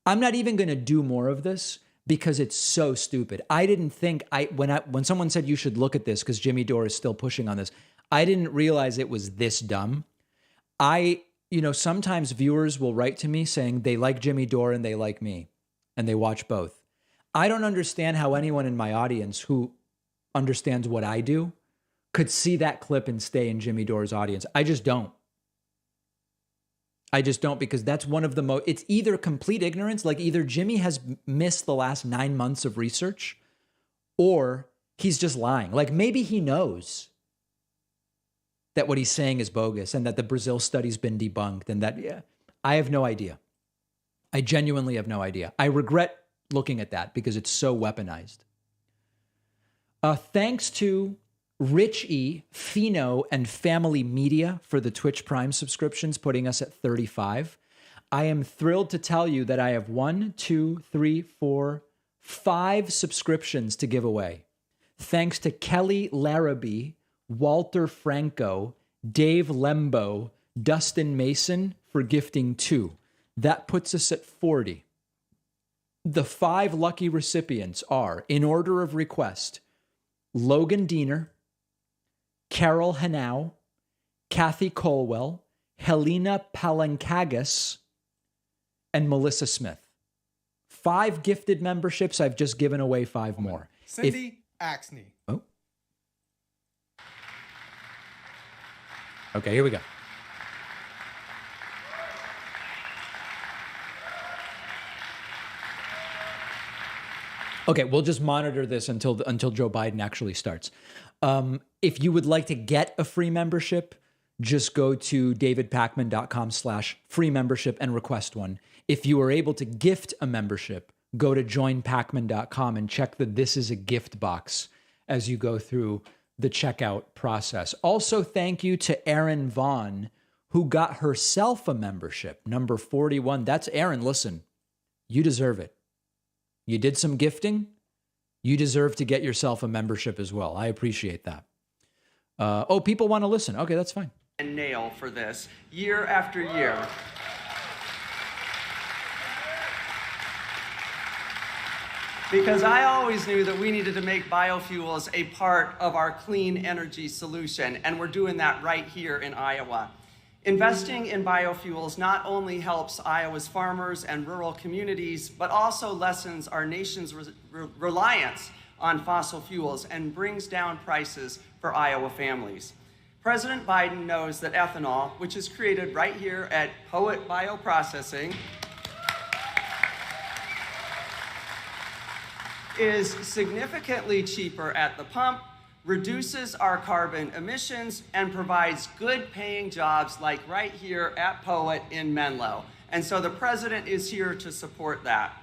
I'm not even going to do more of this because it's so stupid. I didn't think when someone said you should look at this because Jimmy Dore is still pushing on this, I didn't realize it was this dumb. Sometimes viewers will write to me saying they like Jimmy Dore and they like me and they watch both. I don't understand how anyone in my audience who understands what I do could see that clip and stay in Jimmy Dore's audience. I just don't. Because that's one of the it's either complete ignorance, like either Jimmy has missed the last 9 months of research or he's just lying. Like maybe he knows that what he's saying is bogus and that the Brazil study's been debunked and that, I have no idea. I genuinely have no idea. I regret looking at that because it's so weaponized. Thanks to Rich E, Fino, and Family Media for the Twitch Prime subscriptions, putting us at 35. I am thrilled to tell you that I have 5 subscriptions to give away. Thanks to Kelly Larrabee, Walter Franco, Dave Lembo, Dustin Mason for gifting 2. That puts us at 40. The 5 lucky recipients are, in order of request, Logan Diener, Carol Hanau, Kathy Colwell, Helena Palankagas, and Melissa Smith. 5 gifted memberships. I've just given away 5 more. Cindy Axney. Oh. Okay, here we go. Okay, we'll just monitor this until Joe Biden actually starts. If you would like to get a free membership, just go to davidpakman.com/free membership and request one. If you are able to gift a membership, go to joinpakman.com and check the This is a Gift box as you go through the checkout process. Also, thank you to Erin Vaughn, who got herself a membership, number 41. That's Erin. Listen, you deserve it. You did some gifting. You deserve to get yourself a membership as well. I appreciate that. People want to listen. Okay, that's fine. And nail for this year after year. Because I always knew that we needed to make biofuels a part of our clean energy solution, and we're doing that right here in Iowa. Investing in biofuels not only helps Iowa's farmers and rural communities, but also lessens our nation's reliance on fossil fuels and brings down prices for Iowa families. President Biden knows that ethanol, which is created right here at Poet Bioprocessing, is significantly cheaper at the pump, reduces our carbon emissions, and provides good paying jobs like right here at Poet in Menlo. And so the president is here to support that.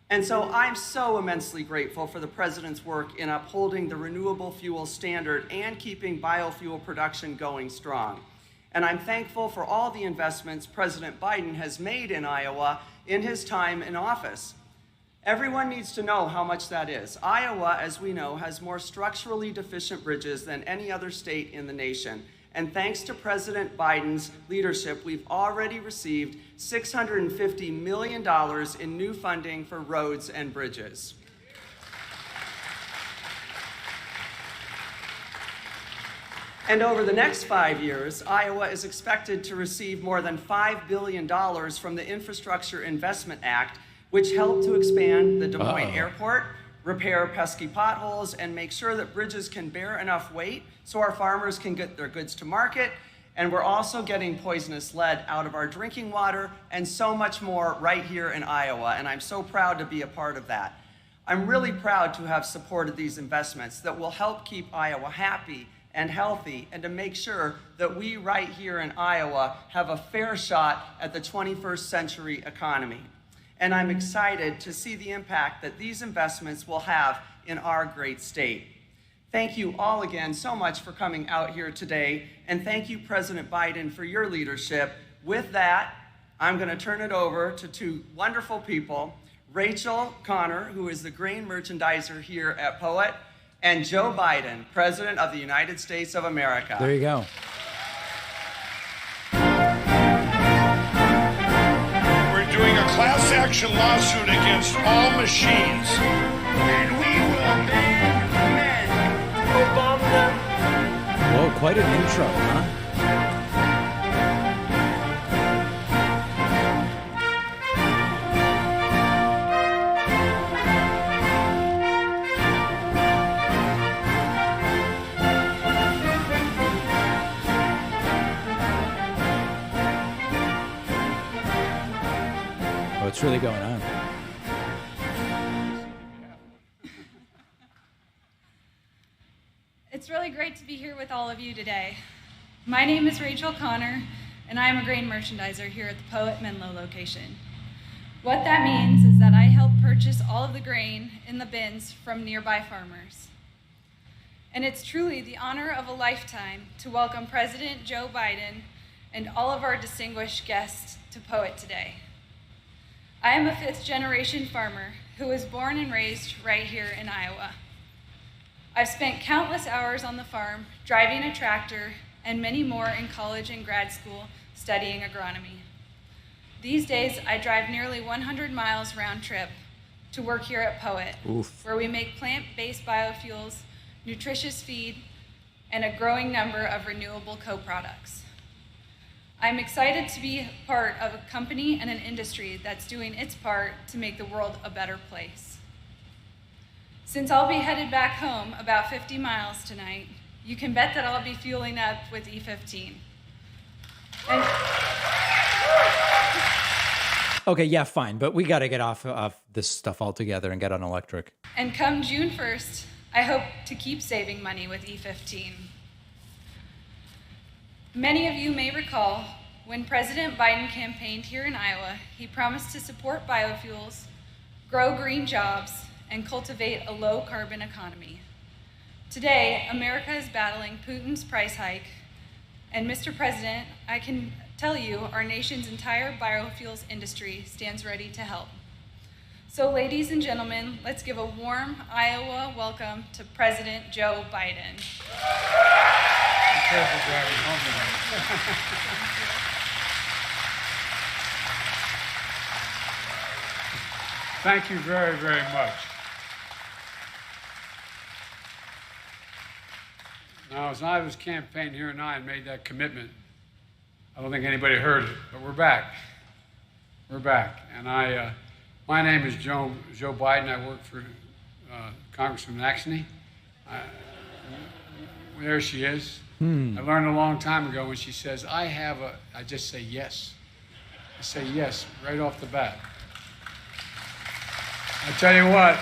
And so I'm so immensely grateful for the president's work in upholding the renewable fuel standard and keeping biofuel production going strong. And I'm thankful for all the investments President Biden has made in Iowa in his time in office. Everyone needs to know how much that is. Iowa, as we know, has more structurally deficient bridges than any other state in the nation. And thanks to President Biden's leadership, we've already received $650 million in new funding for roads and bridges. And over the next 5 years, Iowa is expected to receive more than $5 billion from the Infrastructure Investment Act, which helped to expand the Des Moines Airport, repair pesky potholes, and make sure that bridges can bear enough weight so our farmers can get their goods to market. And we're also getting poisonous lead out of our drinking water and so much more right here in Iowa. And I'm so proud to be a part of that. I'm really proud to have supported these investments that will help keep Iowa happy and healthy, and to make sure that we right here in Iowa have a fair shot at the 21st century economy. And I'm excited to see the impact that these investments will have in our great state. Thank you all again so much for coming out here today, and thank you, President Biden, for your leadership. With that, I'm going to turn it over to two wonderful people, Rachel Connor, who is the grain merchandiser here at Poet, and Joe Biden, President of the United States of America. There you go. We're doing a class action lawsuit against all machines. And we will ban men who bomb them. Whoa, quite an intro, huh? What's really going on? It's really great to be here with all of you today. My name is Rachel Connor, and I am a grain merchandiser here at the Poet Menlo location. What that means is that I help purchase all of the grain in the bins from nearby farmers. And it's truly the honor of a lifetime to welcome President Joe Biden and all of our distinguished guests to Poet today. I am a fifth-generation farmer who was born and raised right here in Iowa. I've spent countless hours on the farm, driving a tractor, and many more in college and grad school studying agronomy. These days, I drive nearly 100 miles round trip to work here at Poet, where we make plant-based biofuels, nutritious feed, and a growing number of renewable co-products. I'm excited to be part of a company and an industry that's doing its part to make the world a better place. Since I'll be headed back home about 50 miles tonight, you can bet that I'll be fueling up with E15. Okay, yeah, fine, but we got to get off this stuff altogether and get on electric. And come June 1st, I hope to keep saving money with E15. Many of you may recall when President Biden campaigned here in Iowa, he promised to support biofuels, grow green jobs, and cultivate a low-carbon economy. Today, America is battling Putin's price hike, and Mr. President, I can tell you our nation's entire biofuels industry stands ready to help. So ladies and gentlemen, let's give a warm Iowa welcome to President Joe Biden. Careful driving home tonight. Thank you very, very much. Now, as I was campaigning here and I made that commitment, I don't think anybody heard it, but we're back. We're back. And my name is Joe Biden. I work for Congresswoman Axne. There she is. I learned a long time ago when she says, I just say yes. I say yes right off the bat. I tell you what,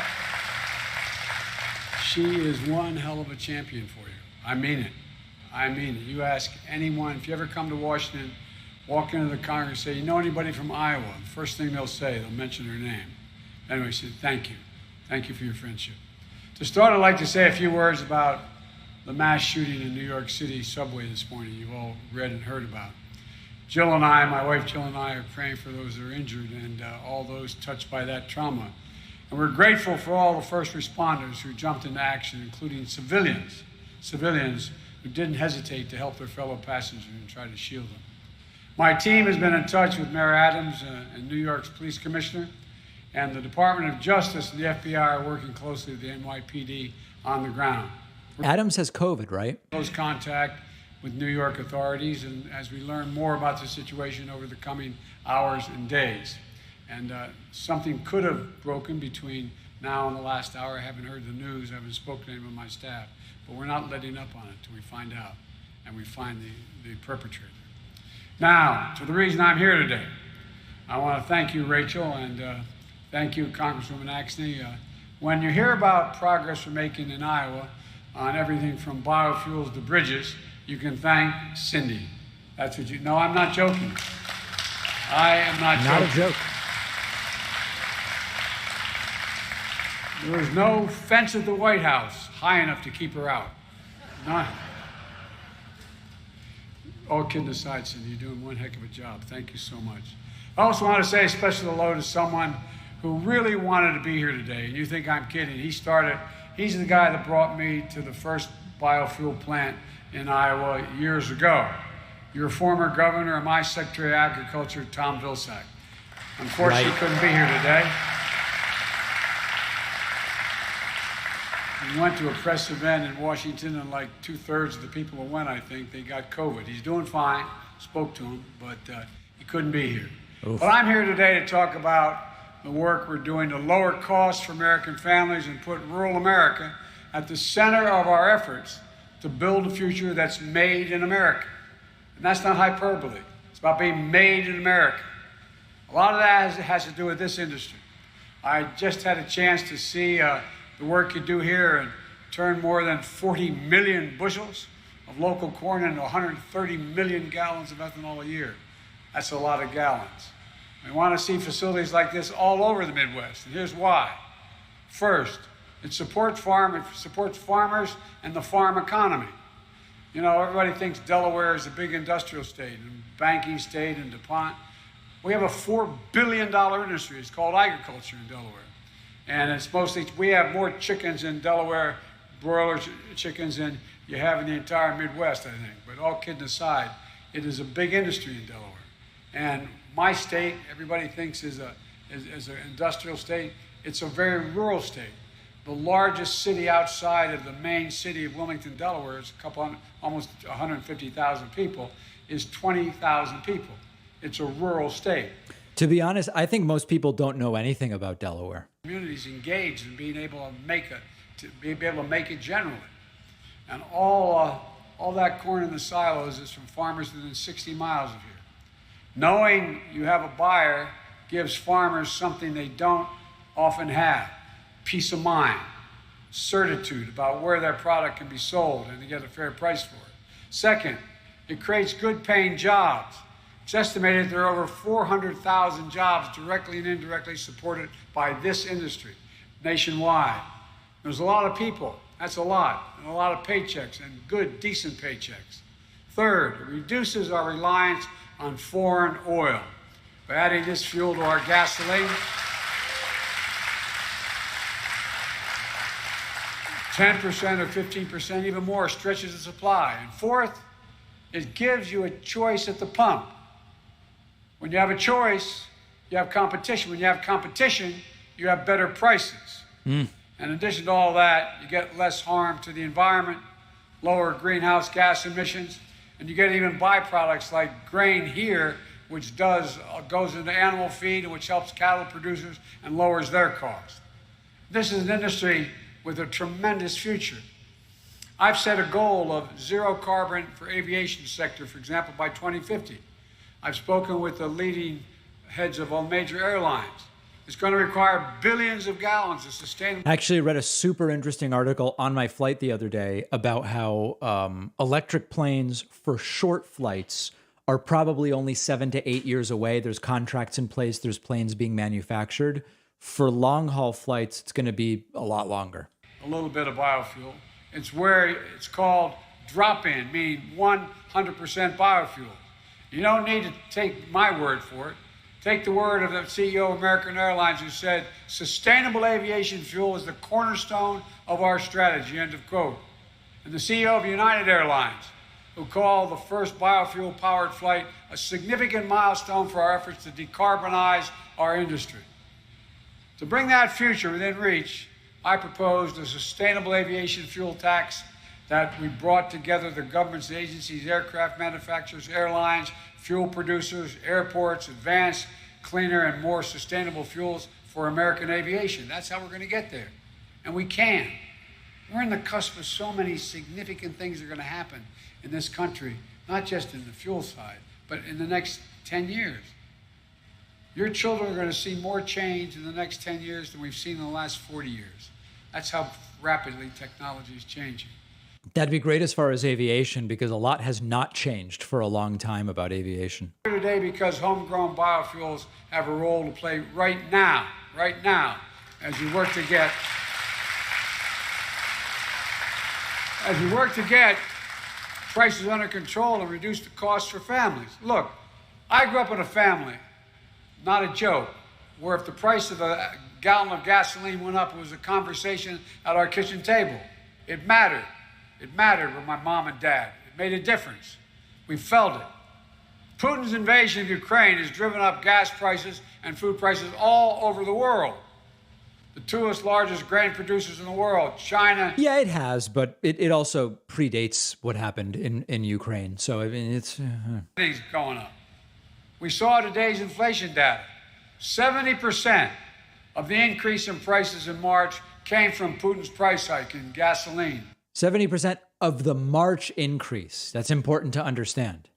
she is one hell of a champion for you. I mean it. I mean it. You ask anyone, if you ever come to Washington, walk into the Congress, say, you know anybody from Iowa? The first thing they'll say, they'll mention her name. Anyway, she said, thank you. Thank you for your friendship. To start, I'd like to say a few words about the mass shooting in New York City subway this morning you've all read and heard about. Jill and I, my wife Jill and I, are praying for those that are injured and all those touched by that trauma. And we're grateful for all the first responders who jumped into action, including civilians who didn't hesitate to help their fellow passengers and try to shield them. My team has been in touch with Mayor Adams and New York's police commissioner, and the Department of Justice and the FBI are working closely with the NYPD on the ground. Adams has COVID, right? Close contact with New York authorities, and as we learn more about the situation over the coming hours and days. And something could have broken between now and the last hour. I haven't heard the news. I haven't spoken to anyone of my staff. But we're not letting up on it until we find out and we find the perpetrator. Now, to the reason I'm here today. I want to thank you, Rachel, and thank you, Congresswoman Axne. When you hear about progress we're making in Iowa on everything from biofuels to bridges, you can thank Cindy. That's what you... No, I'm not joking. I am not joking. Not a joke. There was no fence at the White House high enough to keep her out. None. All kidding aside, Cindy, you're doing one heck of a job. Thank you so much. I also want to say a special hello to someone who really wanted to be here today. And you think I'm kidding. He's the guy that brought me to the first biofuel plant in Iowa years ago. Your former governor and my Secretary of Agriculture, Tom Vilsack. Unfortunately, couldn't be here today. He went to a press event in Washington, and like 2/3 of the people who went, I think, they got COVID. He's doing fine, spoke to him, but he couldn't be here. Oof. But I'm here today to talk about the work we're doing to lower costs for American families and put rural America at the center of our efforts to build a future that's made in America. And that's not hyperbole. It's about being made in America. A lot of that has to do with this industry. I just had a chance to see the work you do here and turn more than 40 million bushels of local corn into 130 million gallons of ethanol a year. That's a lot of gallons. We want to see facilities like this all over the Midwest, and here's why. First, it supports farmers and the farm economy. You know, everybody thinks Delaware is a big industrial state and banking state and DuPont. We have a $4 billion industry. It's called agriculture in Delaware. And it's mostly, we have more chickens in Delaware, broiler chickens, than you have in the entire Midwest, I think. But all kidding aside, it is a big industry in Delaware. And my state, everybody thinks is an industrial state. It's a very rural state. The largest city outside of the main city of Wilmington, Delaware, is almost 150,000 people, is 20,000 people. It's a rural state. To be honest, I think most people don't know anything about Delaware. Communities engaged in being able to be able to make it generally. And all that corn in the silos is from farmers within 60 miles of here. Knowing you have a buyer gives farmers something they don't often have: peace of mind, certitude about where their product can be sold and to get a fair price for it. Second, it creates good paying jobs. It's estimated there are over 400,000 jobs directly and indirectly supported by this industry nationwide. There's a lot of people, that's a lot, and a lot of paychecks, and good, decent paychecks. Third, it reduces our reliance on foreign oil. By adding this fuel to our gasoline, 10% or 15%, even more, stretches the supply. And fourth, it gives you a choice at the pump. When you have a choice, you have competition. When you have competition, you have better prices. And in addition to all that, you get less harm to the environment, lower greenhouse gas emissions, and you get even byproducts like grain here, which goes into animal feed and which helps cattle producers and lowers their cost. This is an industry with a tremendous future. I've set a goal of zero carbon for aviation sector, for example, by 2050. I've spoken with the leading heads of all major airlines. It's going to require billions of gallons of sustainable. I actually read a super interesting article on my flight the other day about how electric planes for short flights are probably only 7 to 8 years away. There's contracts in place. There's planes being manufactured. For long haul flights, it's going to be a lot longer. A little bit of biofuel. It's where it's called drop-in, meaning 100% biofuel. You don't need to take my word for it. Take the word of the CEO of American Airlines, who said, sustainable aviation fuel is the cornerstone of our strategy, end of quote. And the CEO of United Airlines, who called the first biofuel-powered flight a significant milestone for our efforts to decarbonize our industry. To bring that future within reach, I proposed a sustainable aviation fuel tax that we brought together the government's agencies, aircraft manufacturers, airlines, fuel producers, airports, advanced, cleaner, and more sustainable fuels for American aviation. That's how we're going to get there. And we can. We're in the cusp of so many significant things that are going to happen in this country, not just in the fuel side, but in the next 10 years. Your children are going to see more change in the next 10 years than we've seen in the last 40 years. That's how rapidly technology is changing. That'd be great as far as aviation, because a lot has not changed for a long time about aviation. Here today because homegrown biofuels have a role to play right now, as you work to get as we work to get prices under control and reduce the costs for families. Look, I grew up in a family, not a joke, where if the price of a gallon of gasoline went up, it was a conversation at our kitchen table. It mattered. It mattered with my mom and dad. It made a difference. We felt it. Putin's invasion of Ukraine has driven up gas prices and food prices all over the world. The two largest grain producers in the world, China. Yeah, it has, but it also predates what happened in Ukraine. So, I mean, it's... Things going up. We saw today's inflation data. 70% of the increase in prices in March came from Putin's price hike in gasoline. 70% of the March increase. That's important to understand.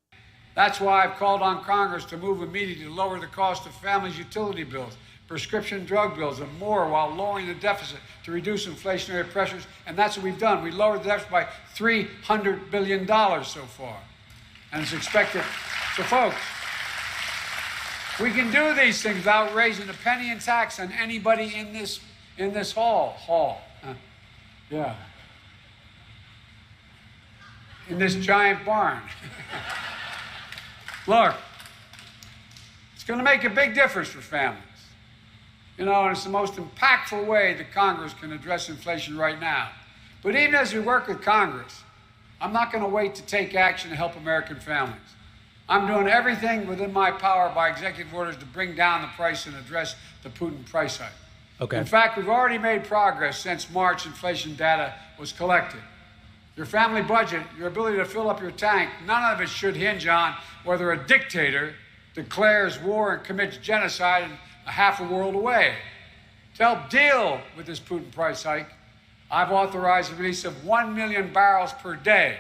That's why I've called on Congress to move immediately to lower the cost of families' utility bills, prescription drug bills, and more while lowering the deficit to reduce inflationary pressures. And that's what we've done. We lowered the deficit by $300 billion so far. And it's expected. So, folks, we can do these things without raising a penny in tax on anybody in this hall. Yeah. In this giant barn. Look, it's going to make a big difference for families. You know, and it's the most impactful way that Congress can address inflation right now. But even as we work with Congress, I'm not going to wait to take action to help American families. I'm doing everything within my power by executive orders to bring down the price and address the Putin price hike. Okay. In fact, we've already made progress since March inflation data was collected. Your family budget, your ability to fill up your tank, none of it should hinge on whether a dictator declares war and commits genocide in a half a world away. To help deal with this Putin price hike, I've authorized the release of 1 million barrels per day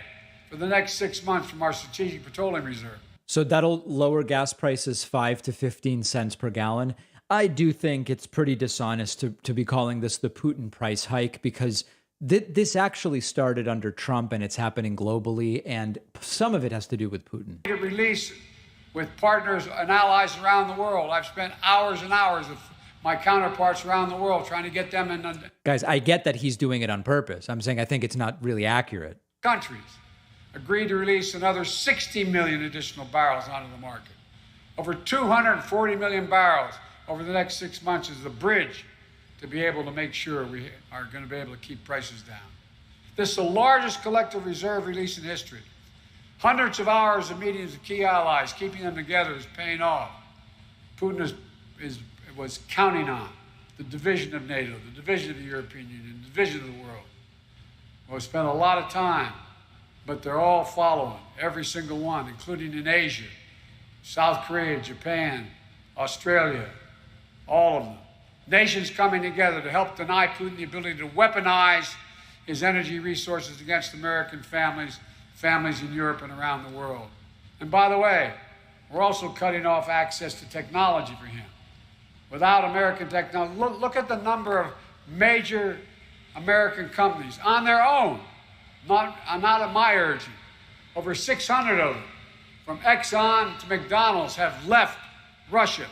for the next 6 months from our Strategic Petroleum Reserve. So that'll lower gas prices 5 to 15 cents per gallon. I do think it's pretty dishonest to be calling this the Putin price hike, because this actually started under Trump and it's happening globally, and some of it has to do with Putin. To release with partners and allies around the world. I've spent hours and hours with my counterparts around the world trying to get them in Guys, I get that he's doing it on purpose. I'm saying I think it's not really accurate. countries agreed to release another 60 million additional barrels onto the market. Over 240 million barrels over the next 6 months is the bridge to be able to make sure we are going to be able to keep prices down. This is the largest collective reserve release in history. Hundreds of hours of meetings with key allies, keeping them together is paying off. Putin was counting on the division of NATO, the division of the European Union, the division of the world. Well, we spent a lot of time, but they're all following, every single one, including in Asia, South Korea, Japan, Australia, all of them. Nations coming together to help deny Putin the ability to weaponize his energy resources against American families in Europe and around the world. And by the way, we're also cutting off access to technology for him. Without American technology, look at the number of major American companies on their own, not at my urging. Over 600 of them, from Exxon to McDonald's, have left Russia.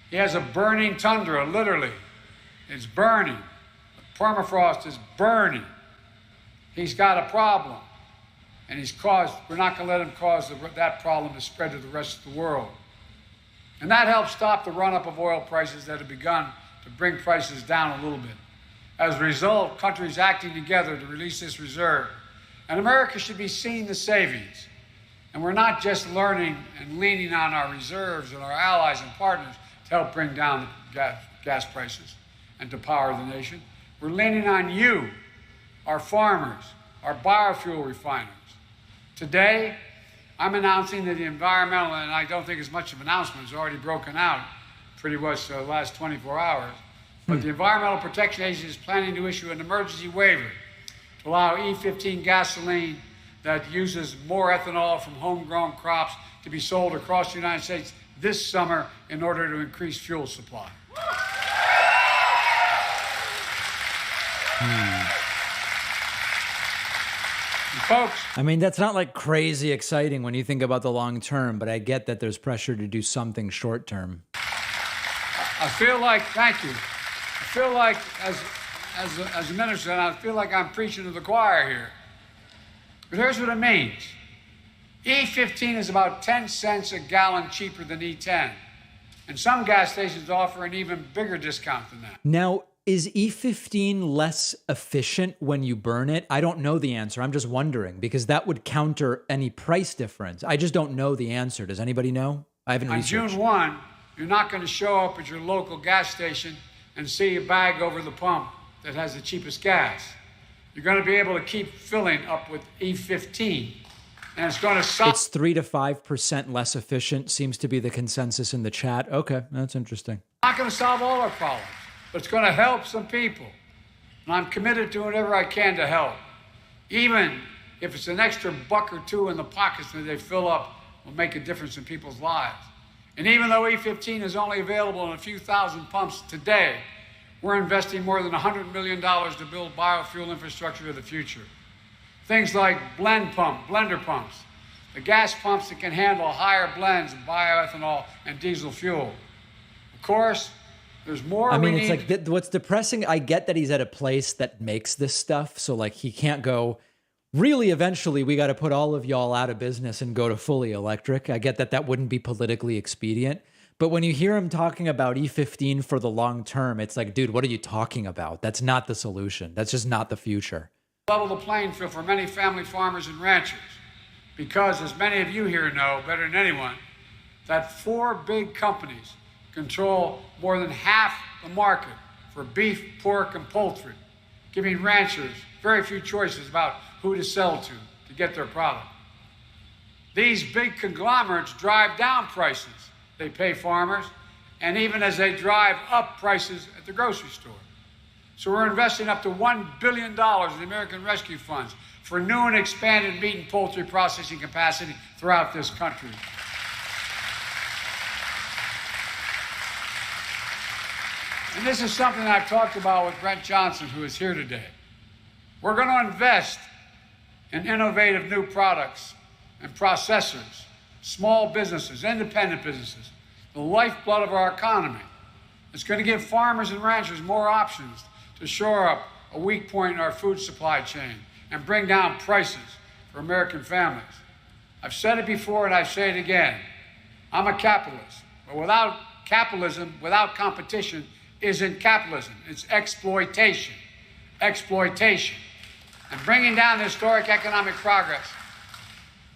He has a burning tundra, literally. It's burning. The permafrost is burning. He's got a problem. And we're not going to let him cause that problem to spread to the rest of the world. And that helps stop the run-up of oil prices that have begun to bring prices down a little bit. As a result, countries acting together to release this reserve. And America should be seeing the savings. And we're not just learning and leaning on our reserves and our allies and partners to help bring down the gas prices and to power the nation. We're leaning on you, our farmers, our biofuel refiners. Today, I'm announcing that the environmental, and I don't think it's much of an announcement, it's already broken out pretty much the last 24 hours, but the Environmental Protection Agency is planning to issue an emergency waiver to allow E15 gasoline that uses more ethanol from homegrown crops to be sold across the United States this summer in order to increase fuel supply. Folks, I mean, that's not like crazy exciting when you think about the long term, but I get that there's pressure to do something short term. I feel like, thank you. I feel like as as a minister, and I feel like I'm preaching to the choir here. But here's what it means. E15 is about 10 cents a gallon cheaper than E10. And some gas stations offer an even bigger discount than that. Now, is E15 less efficient when you burn it? I don't know the answer. I'm just wondering, because that would counter any price difference. I just don't know the answer. Does anybody know? I haven't On researched. June 1, you're not going to show up at your local gas station and see a bag over the pump that has the cheapest gas. You're going to be able to keep filling up with E15. And it's going to solve. It's 3 to 5% less efficient, seems to be the consensus in the chat. Okay, that's interesting. Not going to solve all our problems, but it's going to help some people. And I'm committed to whatever I can to help. Even if it's an extra buck or two in the pockets that they fill up, will make a difference in people's lives. And even though E15 is only available in a few thousand pumps today, we're investing more than $100 million to build biofuel infrastructure of the future. Things like blender pumps, the gas pumps that can handle higher blends of bioethanol and diesel fuel. Of course, there's more. I mean, it's like what's depressing. I get that he's at a place that makes this stuff, so like he can't go. Really, eventually, we got to put all of y'all out of business and go to fully electric. I get that that wouldn't be politically expedient. But when you hear him talking about E15 for the long term, it's like, dude, what are you talking about? That's not the solution. That's just not the future. Level the playing field for many family farmers and ranchers. Because, as many of you here know better than anyone, that 4 big companies control more than half the market for beef, pork, and poultry, giving ranchers very few choices about who to sell to get their product. These big conglomerates drive down prices they pay farmers, and even as they drive up prices at the grocery store. So we're investing up to $1 billion in the American Rescue Funds for new and expanded meat and poultry processing capacity throughout this country. And this is something I've talked about with Brent Johnson, who is here today. We're going to invest in innovative new products and processors, small businesses, independent businesses, the lifeblood of our economy. It's going to give farmers and ranchers more options to shore up a weak point in our food supply chain and bring down prices for American families. I've said it before and I say it again. I'm a capitalist, but without capitalism, without competition, isn't capitalism. It's exploitation. Exploitation. And bringing down historic economic progress,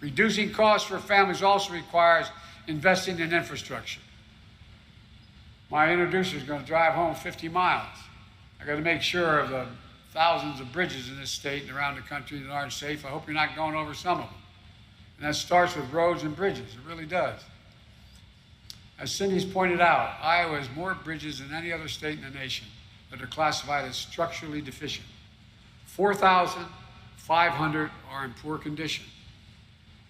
reducing costs for families also requires investing in infrastructure. My introducer is going to drive home 50 miles. I got to make sure of the thousands of bridges in this state and around the country that aren't safe. I hope you're not going over some of them. And that starts with roads and bridges. It really does. As Cindy's pointed out, Iowa has more bridges than any other state in the nation that are classified as structurally deficient. 4,500 are in poor condition.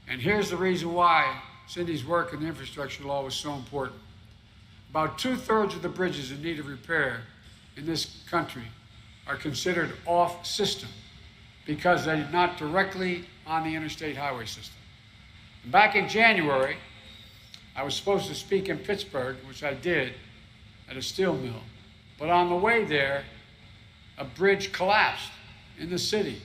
And here's the reason why Cindy's work in the infrastructure law was so important. About 2/3 of the bridges in need of repair in this country are considered off-system because they're not directly on the interstate highway system. And back in January, I was supposed to speak in Pittsburgh, which I did, at a steel mill. But on the way there, a bridge collapsed in the city.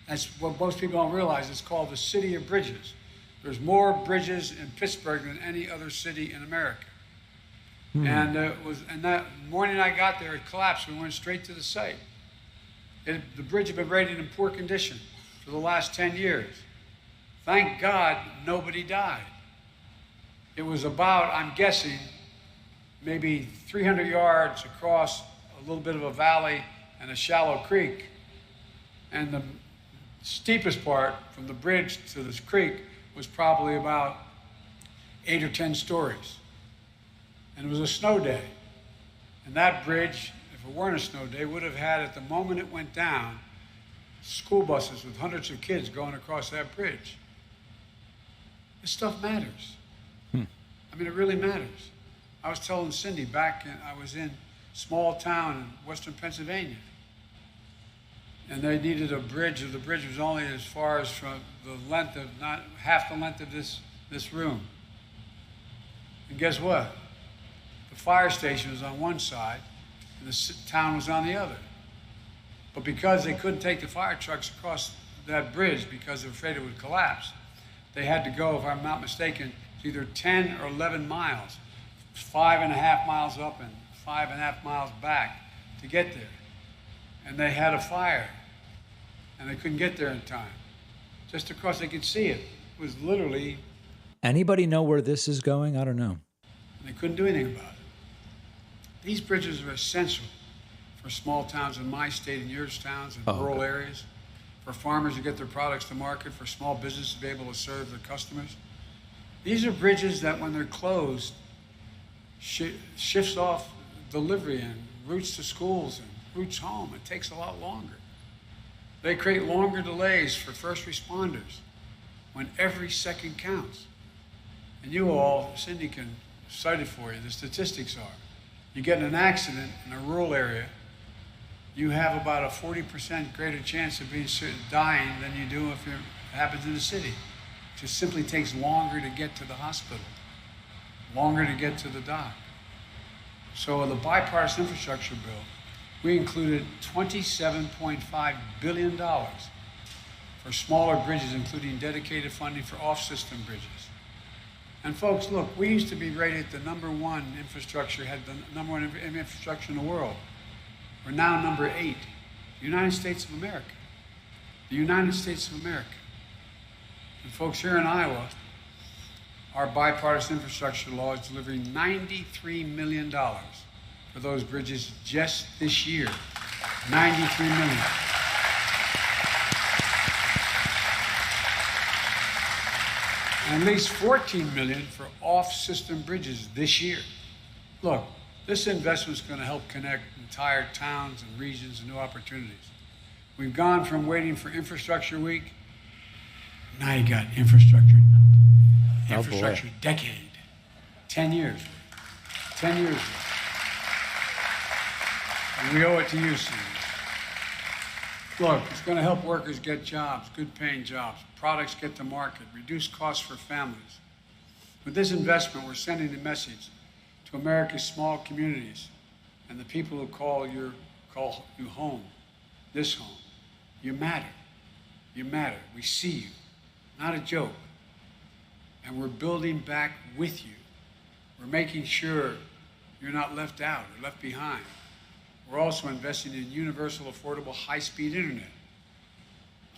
That's what most people don't realize. It's called the City of Bridges. There's more bridges in Pittsburgh than any other city in America. And that morning I got there, it collapsed. We went straight to the site. The bridge had been rated in poor condition for the last 10 years. Thank God nobody died. It was about, I'm guessing, maybe 300 yards across a little bit of a valley and a shallow creek. And the steepest part from the bridge to this creek was probably about 8 or 10 stories. And it was a snow day. And that bridge, if it weren't a snow day, would have had, at the moment it went down, school buses with hundreds of kids going across that bridge. This stuff matters. I mean, it really matters. I was telling Cindy I was in a small town in western Pennsylvania. And they needed a bridge. The bridge was only as far as from the length of, not half the length of this room. And guess what? The fire station was on one side and the town was on the other. But because they couldn't take the fire trucks across that bridge because they were afraid it would collapse, they had to go, if I'm not mistaken, either 10 or 11 miles, 5.5 miles up and 5.5 miles back to get there. And they had a fire, and they couldn't get there in time. Just across, they could see it. It was literally, Anybody know where this is going? I don't know. and they couldn't do anything about it. These bridges are essential for small towns in my state and yours towns and rural areas, for farmers to get their products to market, for small businesses to be able to serve their customers. These are bridges that, when they're closed, shifts off delivery and routes to schools and routes home. It takes a lot longer. They create longer delays for first responders when every second counts. And you all, Cindy can cite it for you, the statistics are, you get in an accident in a rural area, you have about a 40% greater chance of dying than you do if it happens in the city. It just simply takes longer to get to the hospital, longer to get to the doc. So in the bipartisan infrastructure bill, we included $27.5 billion for smaller bridges, including dedicated funding for off-system bridges. And folks, look, we used to be rated the #1 infrastructure, had the #1 infrastructure in the world. We're now number 8, the United States of America. The United States of America. And folks, here in Iowa, our bipartisan infrastructure law is delivering $93 million for those bridges just this year. $93 million. And at least $14 million for off-system bridges this year. Look, this investment is going to help connect entire towns and regions and new opportunities. We've gone from waiting for Infrastructure Week, now you got infrastructure decade. 10 years. 10 years. And we owe it to you, Cindy. Look, it's going to help workers get jobs, good paying jobs, products get to market, reduce costs for families. With this investment, we're sending a message to America's small communities and the people who call you home, this home. You matter. You matter. We see you. Not a joke. And we're building back with you. We're making sure you're not left out or left behind. We're also investing in universal, affordable, high-speed internet.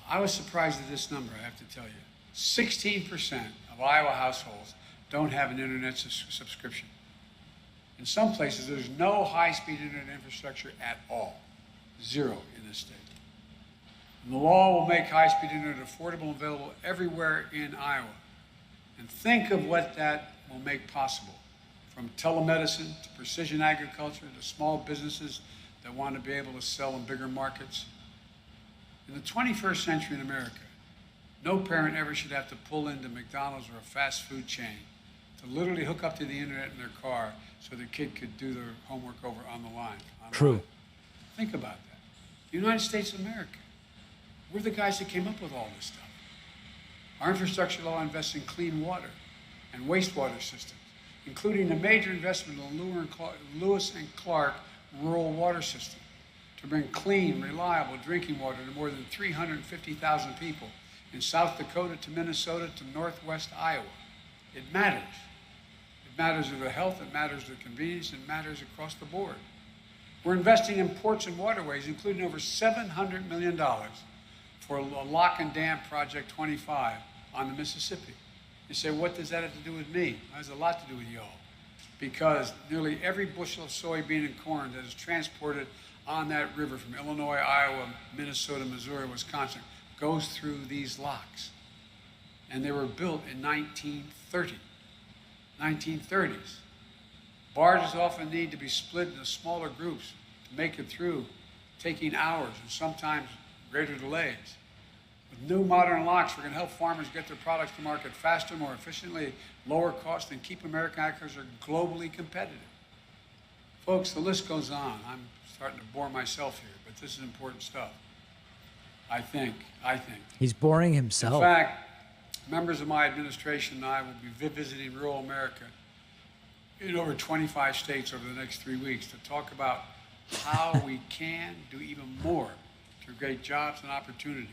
I was surprised at this number, I have to tell you. 16% of Iowa households don't have an internet subscription. In some places, there's no high-speed internet infrastructure at all. 0 in this state. And the law will make high-speed internet affordable and available everywhere in Iowa. And think of what that will make possible, from telemedicine to precision agriculture to small businesses that want to be able to sell in bigger markets. In the 21st century in America, no parent ever should have to pull into McDonald's or a fast food chain to literally hook up to the internet in their car so their kid could do their homework over on the line. True. Think about that. The United States of America. We're the guys that came up with all this stuff. Our infrastructure law invests in clean water and wastewater systems, including a major investment in the Lewis and Clark rural water system to bring clean, reliable drinking water to more than 350,000 people in South Dakota to Minnesota to northwest Iowa. It matters. It matters to the health, it matters to the convenience, it matters across the board. We're investing in ports and waterways, including over $700 million for a lock and dam project 25 on the Mississippi. You say, what does that have to do with me? It has a lot to do with y'all. Because nearly every bushel of soybean and corn that is transported on that river from Illinois, Iowa, Minnesota, Missouri, Wisconsin, goes through these locks. And they were built in 1930s. Barges often need to be split into smaller groups to make it through, taking hours and sometimes greater delays. With new modern locks, we're going to help farmers get their products to market faster, more efficiently, lower cost, and keep American agriculture globally competitive. Folks, the list goes on. I'm starting to bore myself here, but this is important stuff. I think. He's boring himself. In fact, members of my administration and I will be visiting rural America in over 25 states over the next 3 weeks to talk about how we can do even more to create jobs and opportunity,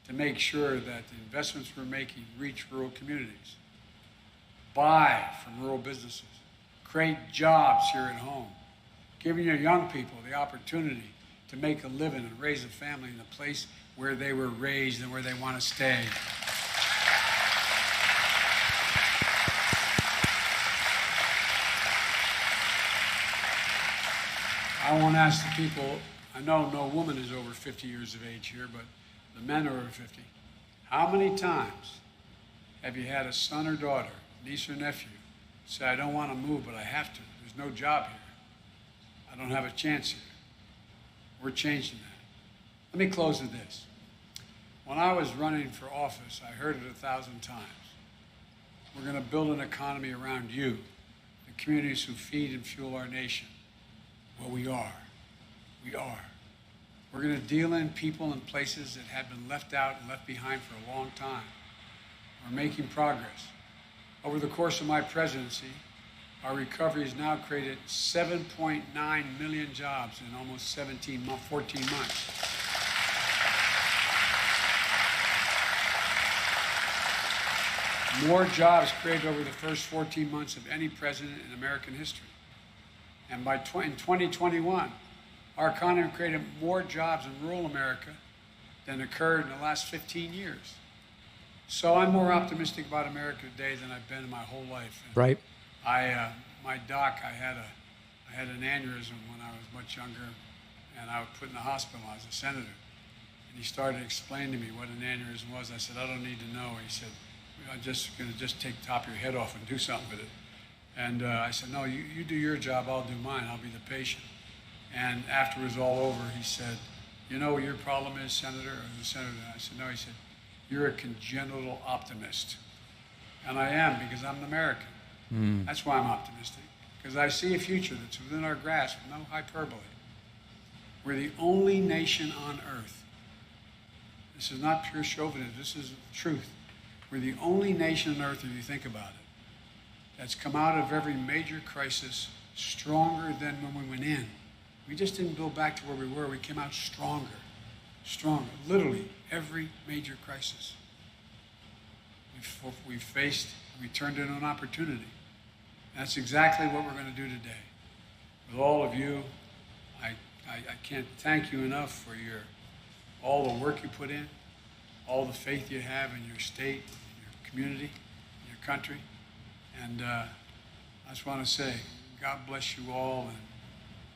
to make sure that the investments we're making reach rural communities, buy from rural businesses, create jobs here at home, giving your young people the opportunity to make a living and raise a family in the place where they were raised and where they want to stay. I won't ask the people, I know no woman is over 50 years of age here, but the men are over 50. How many times have you had a son or daughter, niece or nephew, say, I don't want to move, but I have to. There's no job here. I don't have a chance here. We're changing that. Let me close with this. When I was running for office, I heard it 1,000 times. We're going to build an economy around you, the communities who feed and fuel our nation. Well, we are. We are. We're going to deal in people and places that have been left out and left behind for a long time. We're making progress. Over the course of my presidency, our recovery has now created 7.9 million jobs in almost 14 months. More jobs created over the first 14 months of any president in American history. And in 2021, our economy created more jobs in rural America than occurred in the last 15 years. So I'm more optimistic about America today than I've been in my whole life. And right. My doc, I had an aneurysm when I was much younger, and I was put in the hospital. I was a senator. And he started explaining to me what an aneurysm was. I said, I don't need to know. He said, I'm just going to take the top of your head off and do something with it. And I said, no, you do your job, I'll do mine, I'll be the patient. And after it was all over, he said, you know what your problem is, Senator? I was a senator. I said, no. He said, you're a congenital optimist. And I am, because I'm an American. That's why I'm optimistic, because I see a future that's within our grasp, no hyperbole. We're the only nation on earth. This is not pure chauvinism, this is truth. We're the only nation on earth, if you think about it, that's come out of every major crisis stronger than when we went in. We just didn't go back to where we were. We came out stronger, stronger. Literally, every major crisis we faced, we turned into an opportunity. And that's exactly what we're going to do today. With all of you, I can't thank you enough for all the work you put in, all the faith you have in your state, your community, your country. And I just want to say, God bless you all. And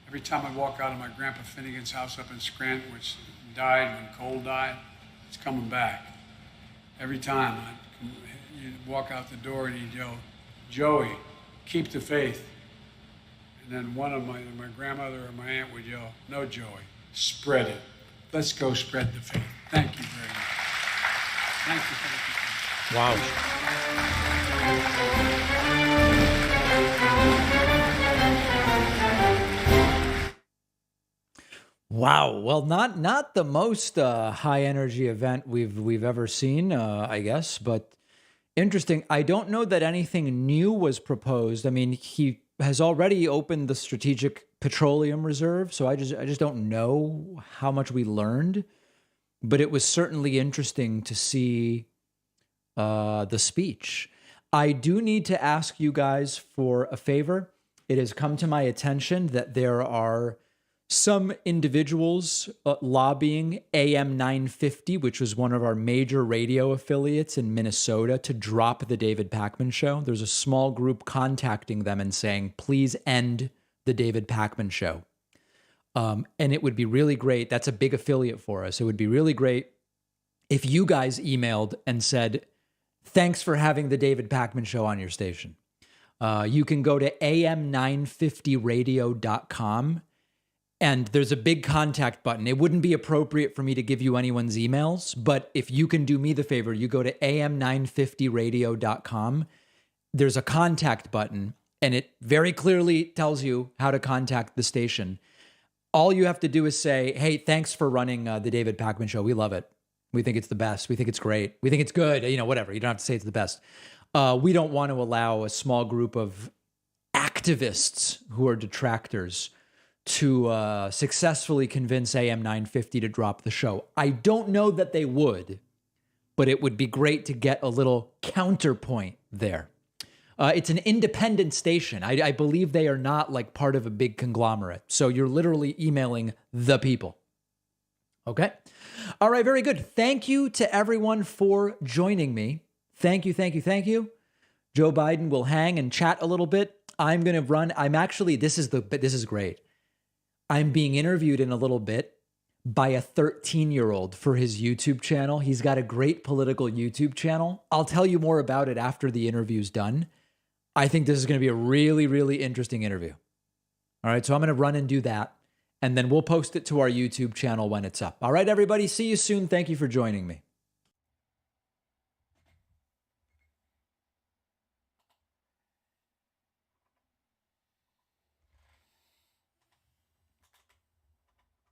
every time I walk out of my Grandpa Finnegan's house up in Scranton, which died when Cole died, it's coming back. Every time you walk out the door and you yell, Joey, keep the faith. And then one of my grandmother or my aunt would yell, no, Joey, spread it. Let's go spread the faith. Thank you very much. Thank you. Wow. Wow. Well, not the most high energy event we've ever seen, I guess, but interesting. I don't know that anything new was proposed. I mean, he has already opened the Strategic Petroleum Reserve, so I just don't know how much we learned, but it was certainly interesting to see the speech. I do need to ask you guys for a favor. It has come to my attention that there are some individuals lobbying AM 950, which was one of our major radio affiliates in Minnesota, to drop the David Pakman Show. There's a small group contacting them and saying, please end the David Pakman Show. And it would be really great. That's a big affiliate for us. It would be really great if you guys emailed and said, thanks for having the David Pakman Show on your station. You can go to am950radio.com. And there's a big contact button. It wouldn't be appropriate for me to give you anyone's emails, but if you can do me the favor, you go to am950radio.com. There's a contact button, and it very clearly tells you how to contact the station. All you have to do is say, hey, thanks for running the David Pakman Show. We love it. We think it's the best. We think it's great. We think it's good. Whatever. You don't have to say it's the best. We don't want to allow a small group of activists who are detractors to successfully convince AM 950 to drop the show. I don't know that they would, but it would be great to get a little counterpoint there. It's an independent station. I believe they are not like part of a big conglomerate. So you're literally emailing the people. Okay. All right. Very good. Thank you to everyone for joining me. Thank you. Thank you. Thank you. Joe Biden will hang and chat a little bit. I'm going to run. This is great. I'm being interviewed in a little bit by a 13-year-old for his YouTube channel. He's got a great political YouTube channel. I'll tell you more about it after the interview's done. I think this is going to be a really, really interesting interview. All right, so I'm going to run and do that, and then we'll post it to our YouTube channel when it's up. All right, everybody, see you soon. Thank you for joining me.